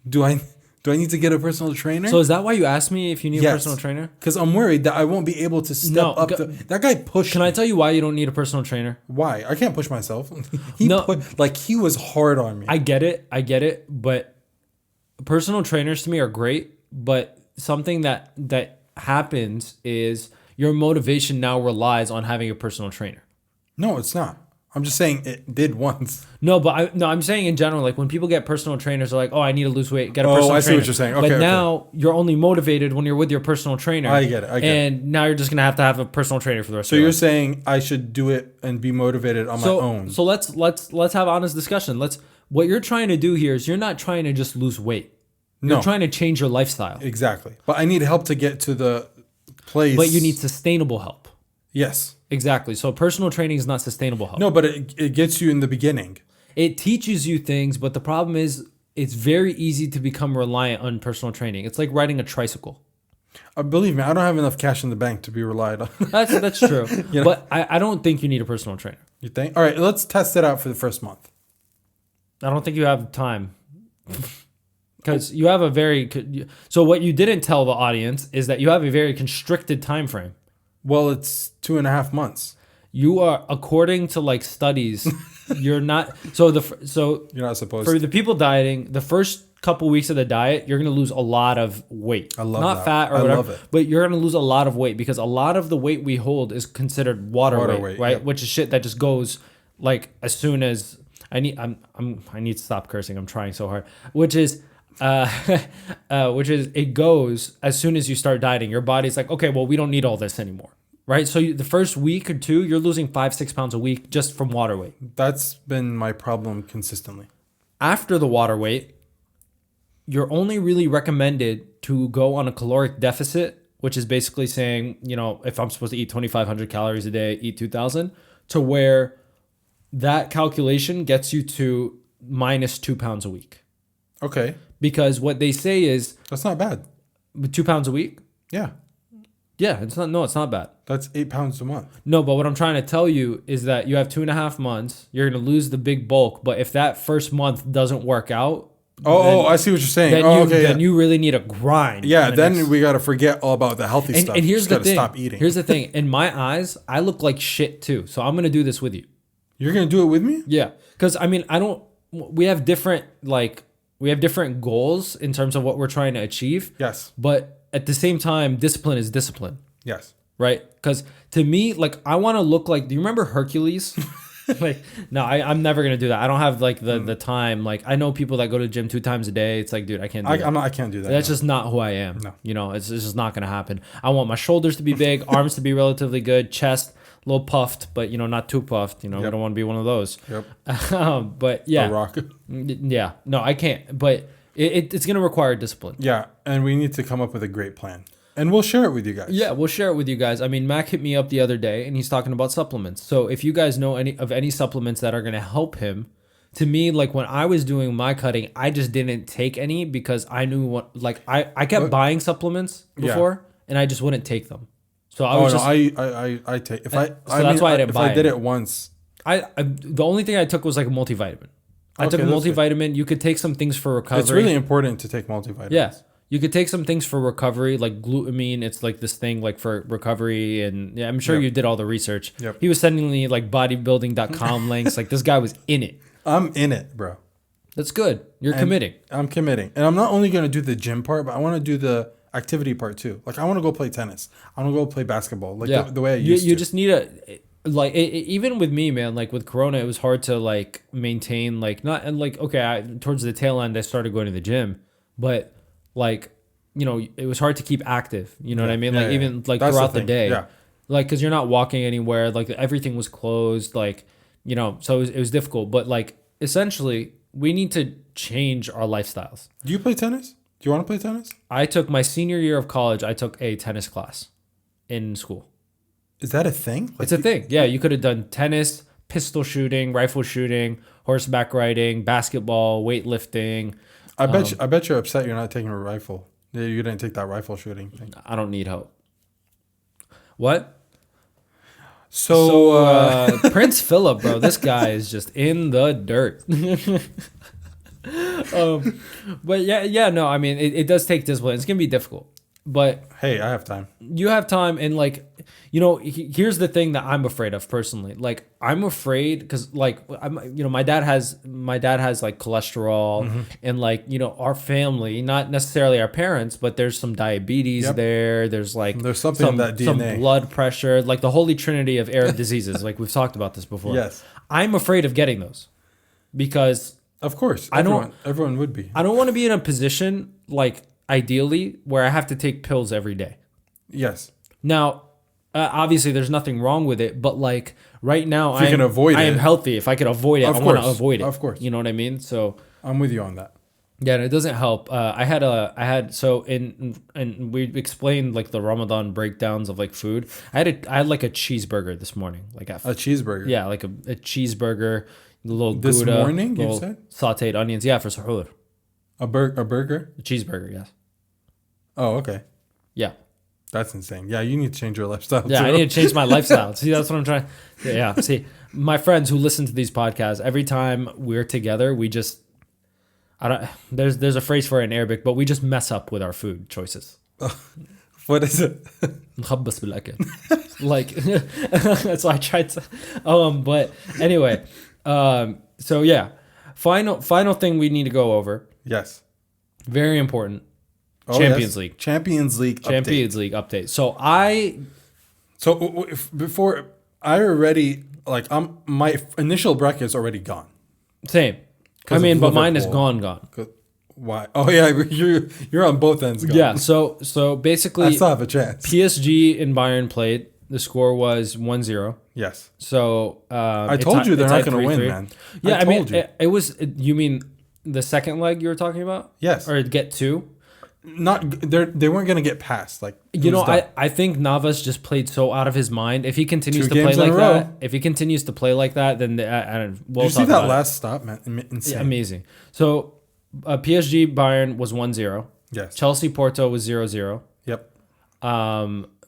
Do I need to get a personal trainer? So is that why you asked me if you need a personal trainer? Because I'm worried that I won't be able to step up. That guy pushed. Can I tell you why you don't need a personal trainer? Why? I can't push myself. He was hard on me. I get it. But personal trainers to me are great. But something that happens is your motivation now relies on having a personal trainer. No, it's not. I'm just saying it did once. No, but I'm saying in general, like when people get personal trainers, they're like, oh, I need to lose weight, get a personal trainer. Oh, I see what you're saying. Okay, but now you're only motivated when you're with your personal trainer. I get it. And now you're just going to have a personal trainer for the rest of your life. life. So you're saying I should do it and be motivated on my own. So let's have honest discussion. What you're trying to do here is you're not trying to just lose weight. You're trying to change your lifestyle. Exactly. But I need help to get to the place. But you need sustainable help. Yes. Exactly. So personal training is not sustainable help. No, but it gets you in the beginning. It teaches you things, but the problem is it's very easy to become reliant on personal training. It's like riding a tricycle. Believe me, I don't have enough cash in the bank to be relied on. That's true. You know? But I don't think you need a personal trainer. You think? All right, let's test it out for the first month. I don't think you have time. Because you have a very... So what you didn't tell the audience is that you have a very constricted time frame. Well, it's 2.5 months. You are, according to like studies, you're not. So you're not supposed for to. the people dieting. The first couple weeks of the diet, you're gonna lose a lot of weight. I love not that. fat or whatever, love it. but you're gonna lose a lot of weight because a lot of the weight we hold is considered water weight, right? Yep. Which is shit that just goes like as soon as I need. I need to stop cursing. I'm trying so hard. Which is it goes as soon as you start dieting. Your body's like, okay, well, we don't need all this anymore, right? So the first week or two, you're losing 5-6 pounds a week just from water weight. That's been my problem consistently. After the water weight, you're only really recommended to go on a caloric deficit, which is basically saying, you know, if I'm supposed to eat 2,500 calories a day, eat 2,000, to where that calculation gets you to minus 2 pounds a week. Okay. Because what they say is... That's not bad. 2 pounds a week? Yeah. Yeah, it's not bad. That's 8 pounds a month. No, but what I'm trying to tell you is that you have 2.5 months. You're going to lose the big bulk. But if that first month doesn't work out... I see what you're saying. Then you really need a grind. Yeah, then we got to forget all about the healthy stuff. And here's the thing. Stop eating. Here's the thing. In my eyes, I look like shit too. So I'm going to do this with you. You're going to do it with me? Yeah. Because, I mean, we have different goals in terms of what we're trying to achieve. Yes. But at the same time, discipline is discipline. Yes. Right? Because to me, like, I want to look like, do you remember Hercules? Like, no, I'm never going to do that. I don't have like the time. Like, I know people that go to the gym 2 times a day. It's like, dude, I can't do that. I can't do that. That's just not who I am. No. You know, it's just not going to happen. I want my shoulders to be big, arms to be relatively good, chest a little puffed, but, you know, not too puffed. You know, I don't want to be one of those. Yep. But yeah. The Rock. Yeah. No, I can't. But it's going to require discipline. Yeah. And we need to come up with a great plan. And we'll share it with you guys. Yeah, we'll share it with you guys. I mean, Mac hit me up the other day and he's talking about supplements. So if you guys know any supplements that are going to help him to me, like when I was doing my cutting, I just didn't take any because I knew what, like I kept buying supplements before and I just wouldn't take them. So I was I take, if I, so that's why I didn't buy if I did it once. The only thing I took was like a multivitamin. I took a multivitamin. Good. You could take some things for recovery. It's really important to take multivitamins. Yeah. You could take some things for recovery, like glutamine. It's like this thing like for recovery. And yeah, I'm sure you did all the research. Yep. He was sending me like bodybuilding.com links. Like this guy was in it. I'm in it, bro. That's good. You're committing. I'm committing. And I'm not only going to do the gym part, but I want to do the activity part too. Like I want to go play tennis. I want to go play basketball. Like the way I used to. You just need like even with me, man, like with Corona, it was hard to like maintain like not and like okay, towards the tail end I started going to the gym, but like it was hard to keep active. You know what I mean? Like even like that's throughout the day, like because you're not walking anywhere. Like everything was closed. Like so it was difficult. But like essentially, we need to change our lifestyles. Do you play tennis? Do you want to play tennis? I took my senior year of college. I took a tennis class in school. Is that a thing? Like it's a thing. Yeah, you could have done tennis, pistol shooting, rifle shooting, horseback riding, basketball, weightlifting. I bet you're upset you're not taking a rifle. You didn't take that rifle shooting thing. I don't need help. What? So Prince Philip, bro, this guy is just in the dirt. But no, I mean, it does take discipline. It's gonna be difficult. But hey, I have time. You have time, and like, here's the thing that I'm afraid of personally. Like, I'm afraid because, like, my dad has like cholesterol, and like, our family, not necessarily our parents, but there's some diabetes there. There's something in that DNA, some blood pressure, like the holy trinity of Arab diseases. Like we've talked about this before. Yes, I'm afraid of getting those because, of course, everyone would be. I don't want to be in a position like. Ideally, where I have to take pills every day. Yes. Now, obviously, there's nothing wrong with it, but like right now, I am healthy. If I could avoid it, I want to avoid it. Of course. You know what I mean? So I'm with you on that. Yeah, and it doesn't help. And we explained like the Ramadan breakdowns of like food. I had like a cheeseburger this morning, like a cheeseburger. Yeah, like a cheeseburger, a little this Gouda, morning. You said sautéed onions. Yeah, for suhoor. A burger? A cheeseburger, yes. Oh, okay. Yeah. That's insane. Yeah, you need to change your lifestyle. Yeah, too. I need to change my lifestyle. See, that's what I'm trying. Yeah. See, my friends who listen to these podcasts, every time we're together, we just, there's a phrase for it in Arabic, but we just mess up with our food choices. What is it? Like, so I tried to, but anyway, so yeah, final thing we need to go over. Yes. Very important. Champions League. Champions League update. So before I already my initial bracket is already gone. Same. I mean, but mine is gone. Why? Oh yeah, you're on both ends. Gone. Yeah. So basically, I still have a chance. PSG and Bayern played. The score was 1-0. Yes. So I told you they're not going to win, man. Yeah, I mean, it was. You mean the second leg you were talking about? Yes. Or get two? They weren't going to get past. Like I think Navas just played so out of his mind. If he continues to play like that, then I don't. Did you see that last stop, man? Insane. Yeah, amazing. So PSG Bayern was 1-0. Yes. Chelsea Porto was 0-0. Yep.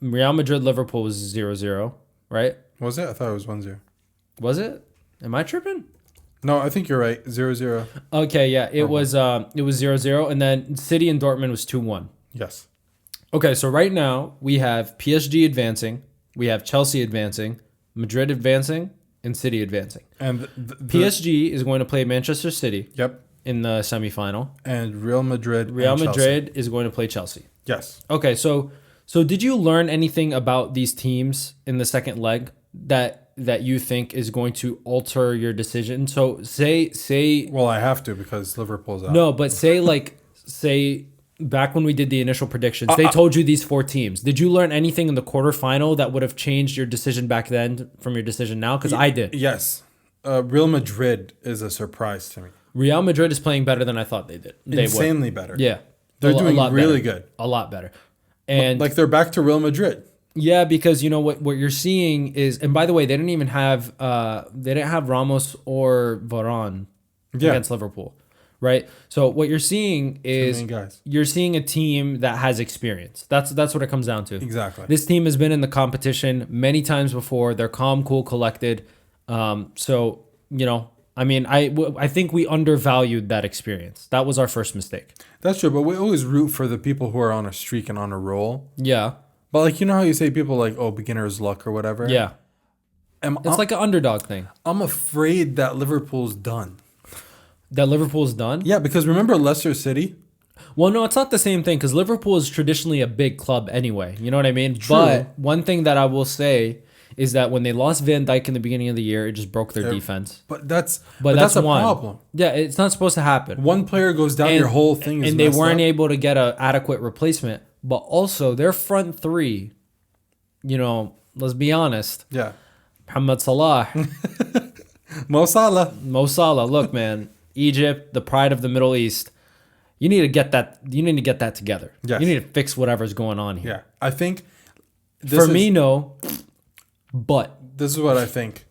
Real Madrid Liverpool was 0-0. Right? Was it? I thought it was 1-0. Was it? Am I tripping? No, I think you're right. 0-0. Okay, yeah. It was 0-0, and then City and Dortmund was 2-1. Yes. Okay, so right now we have PSG advancing, we have Chelsea advancing, Madrid advancing, and City advancing. And PSG is going to play Manchester City. Yep. In the semifinal. And Real Madrid is going to play Chelsea. Yes. Okay, so did you learn anything about these teams in the second leg that you think is going to alter your decision? So say well, I have to because Liverpool's out. No, but say back when we did the initial predictions, they told you these four teams. Did you learn anything in the quarterfinal that would have changed your decision back then from your decision now? Because I did. Yes. Real Madrid is a surprise to me. Real Madrid is playing better than I thought they did. Insanely better. Yeah. They're doing really good. A lot better. And like they're back to Real Madrid. Yeah, because you know what you're seeing is, and by the way, they didn't have Ramos or Varane against Liverpool, right? So what you're seeing is guys. you're seeing a team that has experience. That's what it comes down to. Exactly. This team has been in the competition many times before. They're calm, cool, collected. So, I mean, I think we undervalued that experience. That was our first mistake. That's true, but we always root for the people who are on a streak and on a roll. Yeah. But like, you know how you say people like, oh, beginner's luck or whatever? Yeah. It's like an underdog thing. I'm afraid that Liverpool's done. That Liverpool's done? Yeah, because remember Leicester City? Well, no, it's not the same thing because Liverpool is traditionally a big club anyway. You know what I mean? True. But one thing that I will say is that when they lost Van Dijk in the beginning of the year, it just broke their defense. But that's a one problem. Yeah, it's not supposed to happen. One player goes down, your whole thing is and they weren't able to get an adequate replacement. But also, their front three, let's be honest. Yeah. Mohamed Salah. Mo Salah. Look, man, Egypt, the pride of the Middle East. You need to get that. You need to get that together. Yes. You need to fix whatever's going on here. Yeah, I think. No. But this is what I think.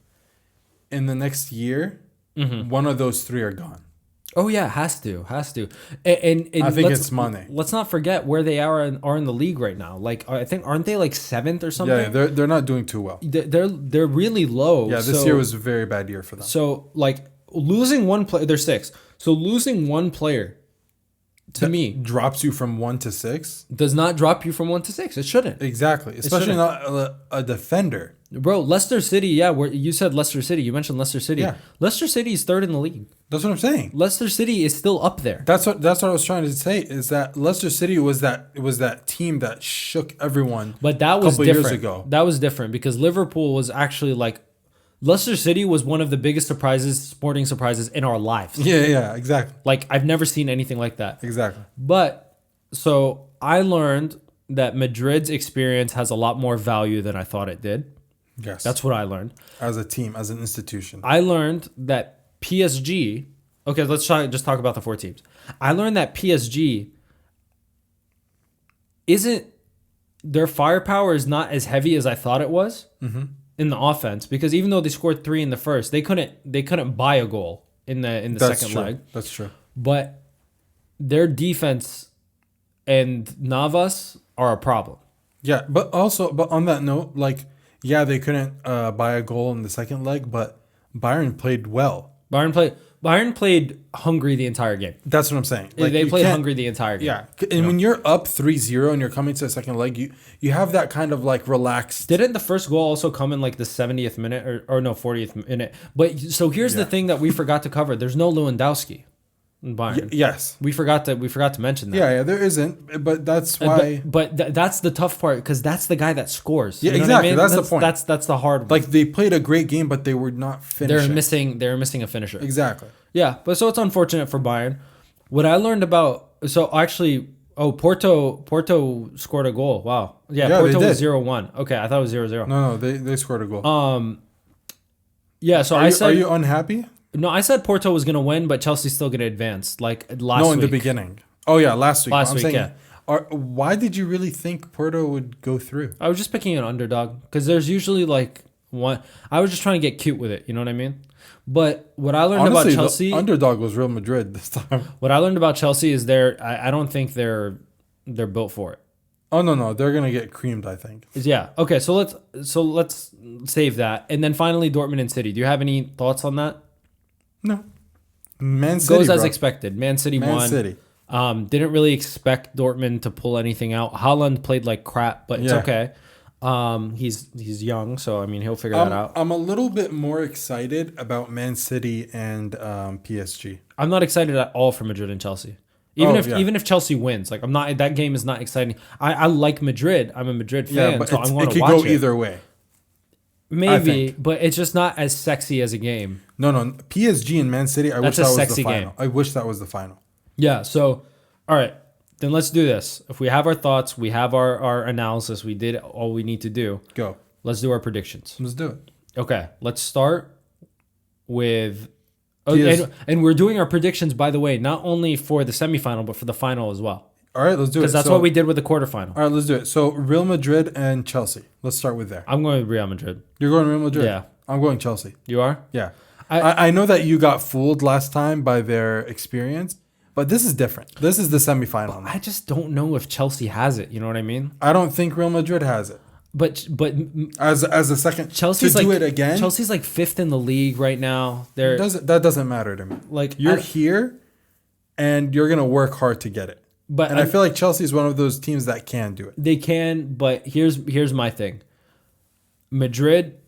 In the next year, one of those three are gone. Oh yeah, has to. And I think it's Mane. Let's not forget where they are in the league right now. Like I think aren't they like 7th or something? Yeah, they're not doing too well. They're really low. Yeah, this year was a very bad year for them. So like losing one player, they're 6th. So losing one player to me drops you from 1 to 6. Does not drop you from 1 to 6. It shouldn't. Exactly, especially not a defender. Bro, Leicester City, yeah, you said Leicester City. You mentioned Leicester City. Yeah. Leicester City is 3rd in the league. That's what I'm saying. Leicester City is still up there. That's what I was trying to say is that Leicester City was that team that shook everyone. But that was different. Years ago. That was different because Liverpool was actually like Leicester City was one of the biggest sporting surprises in our lives. Yeah, exactly. Like I've never seen anything like that. Exactly. But so I learned that Madrid's experience has a lot more value than I thought it did. Yes. That's what I learned. As a team, as an institution. I learned that PSG, okay, let's just talk about the 4 teams. I learned that PSG their firepower is not as heavy as I thought it was in the offense because even though they scored 3 in the first, they couldn't buy a goal in the second leg. That's true. But their defense and Navas are a problem. Yeah, but on that note, like, yeah, they couldn't buy a goal in the second leg, but Bayern played well. Bayern played hungry the entire game. That's what I'm saying. Like, they played hungry the entire game. Yeah, and when you're up 3-0 and you're coming to the second leg, you have that kind of like relaxed. Didn't the first goal also come in like the 70th minute or no 40th minute? But so here's the thing that we forgot to cover. There's no Lewandowski in Bayern. Yes, we forgot to mention that. Yeah, there isn't, but that's why. But that's the tough part because that's the guy that scores. Yeah, exactly. I mean? That's the point. That's the hard one. Like they played a great game, but they were not finishing. They're missing a finisher. Exactly. Yeah, but so it's unfortunate for Bayern. What I learned about Porto scored a goal. Wow. Yeah, Porto was 0-1. Okay, I thought it was 0-0. No, they scored a goal. Yeah, so are you unhappy? No, I said Porto was going to win, but Chelsea's still going to advance. Like last week. No, in the beginning. Oh, yeah, last week. Last week, yeah. Why did you really think Porto would go through? I was just picking an underdog because there's usually like one. I was just trying to get cute with it. You know what I mean? But what I learned about Chelsea, the underdog was Real Madrid this time. What I learned about Chelsea is I don't think they're built for it. Oh no, they're gonna get creamed, I think. Yeah. Okay. So let's save that, and then finally Dortmund and City. Do you have any thoughts on that? No. Man City goes as expected. Man City won. Man City. Didn't really expect Dortmund to pull anything out. Haaland played like crap, but it's okay. He's young, so I mean he'll figure that out. I'm a little bit more excited about Man City and PSG. I'm not excited at all for Madrid and Chelsea. Even if Chelsea wins, like I'm not. That game is not exciting. I like Madrid. I'm a Madrid fan, but so I'm going to watch it. It could go either way. Maybe, but it's just not as sexy as a game. No, PSG and Man City. I wish that was the final. Game. I wish that was the final. Yeah. So, all right. Then let's do this. If we have our thoughts, we have our analysis, we did all we need to do. Go. Let's do our predictions. Let's do it. Okay. Let's start with... and we're doing our predictions, by the way, not only for the semifinal, but for the final as well. All right, let's do it. Because that's what we did with the quarterfinal. All right, let's do it. So, Real Madrid and Chelsea. Let's start with there. I'm going with Real Madrid. You're going Real Madrid? Yeah. I'm going Chelsea. You are? Yeah. I know that you got fooled last time by their experience, but this is different. This is the semifinal. I just don't know if Chelsea has it. You know what I mean? I don't think Real Madrid has it. But as a second, Chelsea's to do like, it again. Chelsea's like 5th in the league right now. That doesn't matter to me. Like you're here, and you're gonna work hard to get it. But I feel like Chelsea is one of those teams that can do it. They can, but here's my thing. Madrid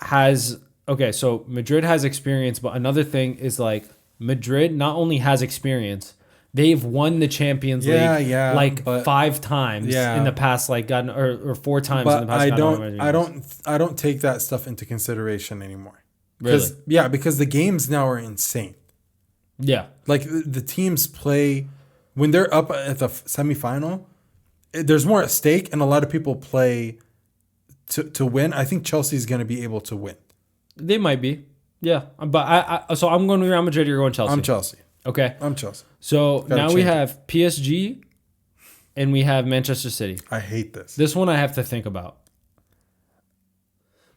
has experience, but another thing is like Madrid not only has experience. They've won the Champions League 5 times in the past, or 4 times in the past. I don't take that stuff into consideration anymore. Really? Because the games now are insane. Yeah. Like the teams play when they're up at the semifinal, there's more at stake, and a lot of people play to win. I think Chelsea's going to be able to win. They might be. Yeah. But so I'm going to Real Madrid, you're going Chelsea. I'm Chelsea. Okay. I'm Chelsea. So now we have PSG and we have Manchester City. I hate this. This one I have to think about.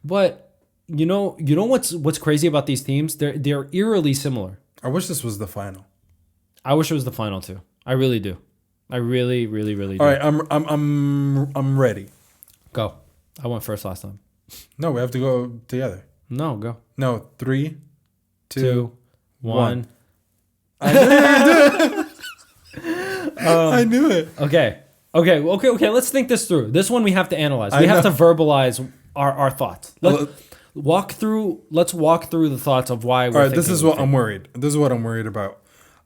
But you know what's crazy about these teams? They're eerily similar. I wish this was the final. I wish it was the final too. I really do. I really, really, really do. All right, I'm ready. Go. I went first last time. No, we have to go together. No, go. No, 3, 2, 1. I knew it. Okay. Let's think this through. This one we have to analyze. We have to verbalize our thoughts. Let's walk through the thoughts of why we're. All right, this is what I'm worried. This is what I'm worried about.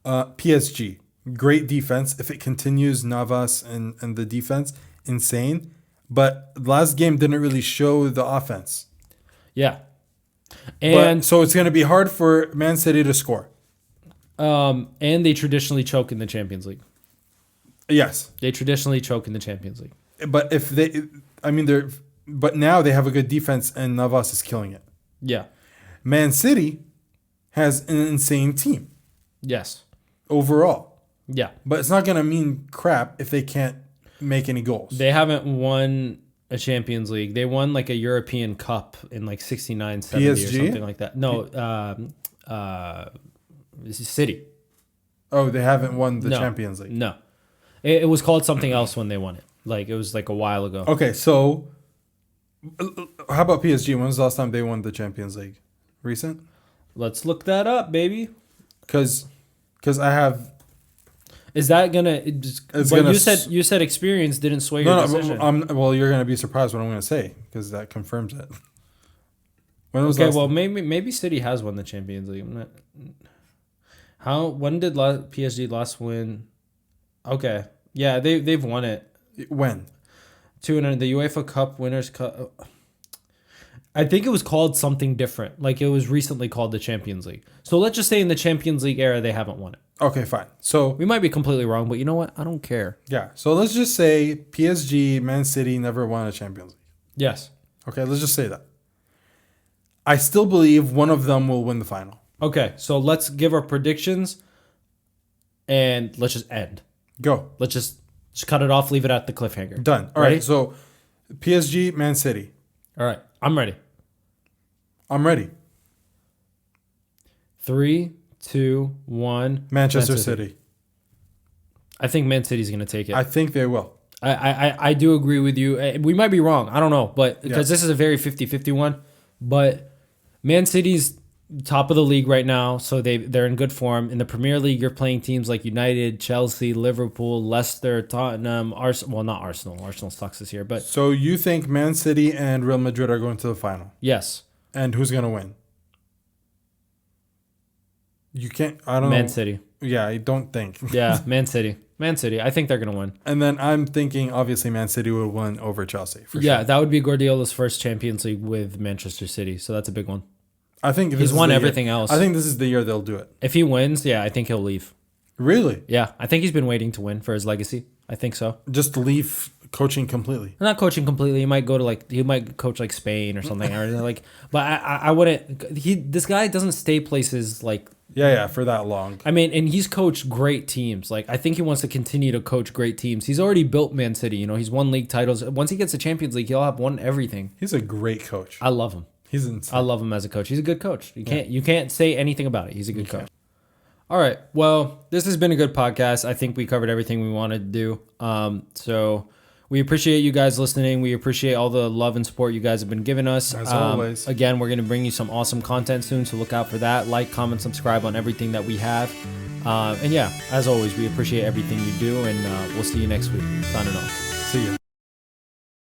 PSG, great defense. If it continues, Navas and the defense, insane. But the last game didn't really show the offense. Yeah. And so it's going to be hard for Man City to score. And they traditionally choke in the Champions League. Yes. They traditionally choke in the Champions League. But but now they have a good defense and Navas is killing it. Yeah. Man City has an insane team. Yes. Overall. Yeah. But it's not going to mean crap if they can't make any goals. They haven't won a Champions League. They won like a European Cup in like 69, 70 PSG? Or something like that. No, City. Oh, they haven't won the Champions League. No. It was called something else when they won it. Like it was like a while ago. Okay, so how about PSG? When was the last time they won the Champions League? Recent? Let's look that up, baby. Because I have. Is that gonna? You said experience didn't sway your decision. Well, you're gonna be surprised what I'm gonna say because that confirms it. When was maybe City has won the Champions League. When did PSG last win? Okay, yeah, they've won it. When? The UEFA Cup Winners' Cup. I think it was called something different. Like it was recently called the Champions League. So let's just say in the Champions League era they haven't won it. Okay, fine. So we might be completely wrong, but you know what? I don't care. Yeah. So let's just say PSG, Man City never won a Champions League. Yes. Okay, let's just say that. I still believe one of them will win the final. Okay, so let's give our predictions and let's just end. Go. Let's just cut it off, leave it at the cliffhanger. Done. All right, so PSG, Man City. All right, I'm ready. I'm ready. 3, 2, 1. Manchester City. I think Man City's going to take it. I think they will. I do agree with you. We might be wrong. I don't know. But because this is a very 50-50 one. But Man City's top of the league right now. So they're in good form. In the Premier League, you're playing teams like United, Chelsea, Liverpool, Leicester, Tottenham, Arsenal. Well, not Arsenal. Arsenal sucks this year. But so you think Man City and Real Madrid are going to the final? Yes. And who's going to win? You can't. I don't know. Man City. Yeah, I don't think. Yeah, Man City. Man City. I think they're going to win. And then I'm thinking, obviously, Man City would win over Chelsea. For sure. That would be Guardiola's first Champions League with Manchester City. So that's a big one. I think he's won everything else. I think this is the year they'll do it. If he wins, I think he'll leave. Really? Yeah, I think he's been waiting to win for his legacy. I think so. Just leave coaching completely. Not coaching completely. He might go to he might coach like Spain or something or but I wouldn't. This guy doesn't stay places like. Yeah, for that long. I mean, and he's coached great teams. Like I think he wants to continue to coach great teams. He's already built Man City. He's won league titles. Once he gets the Champions League, he'll have won everything. He's a great coach. I love him. He's insane. I love him as a coach. He's a good coach. You can't say anything about it. He's a good coach. All right. Well, this has been a good podcast. I think we covered everything we wanted to do. So we appreciate you guys listening. We appreciate all the love and support you guys have been giving us. As always. Again, we're going to bring you some awesome content soon, so look out for that. Like, comment, subscribe on everything that we have. And yeah, as always, we appreciate everything you do, and we'll see you next week. Signing off. See ya.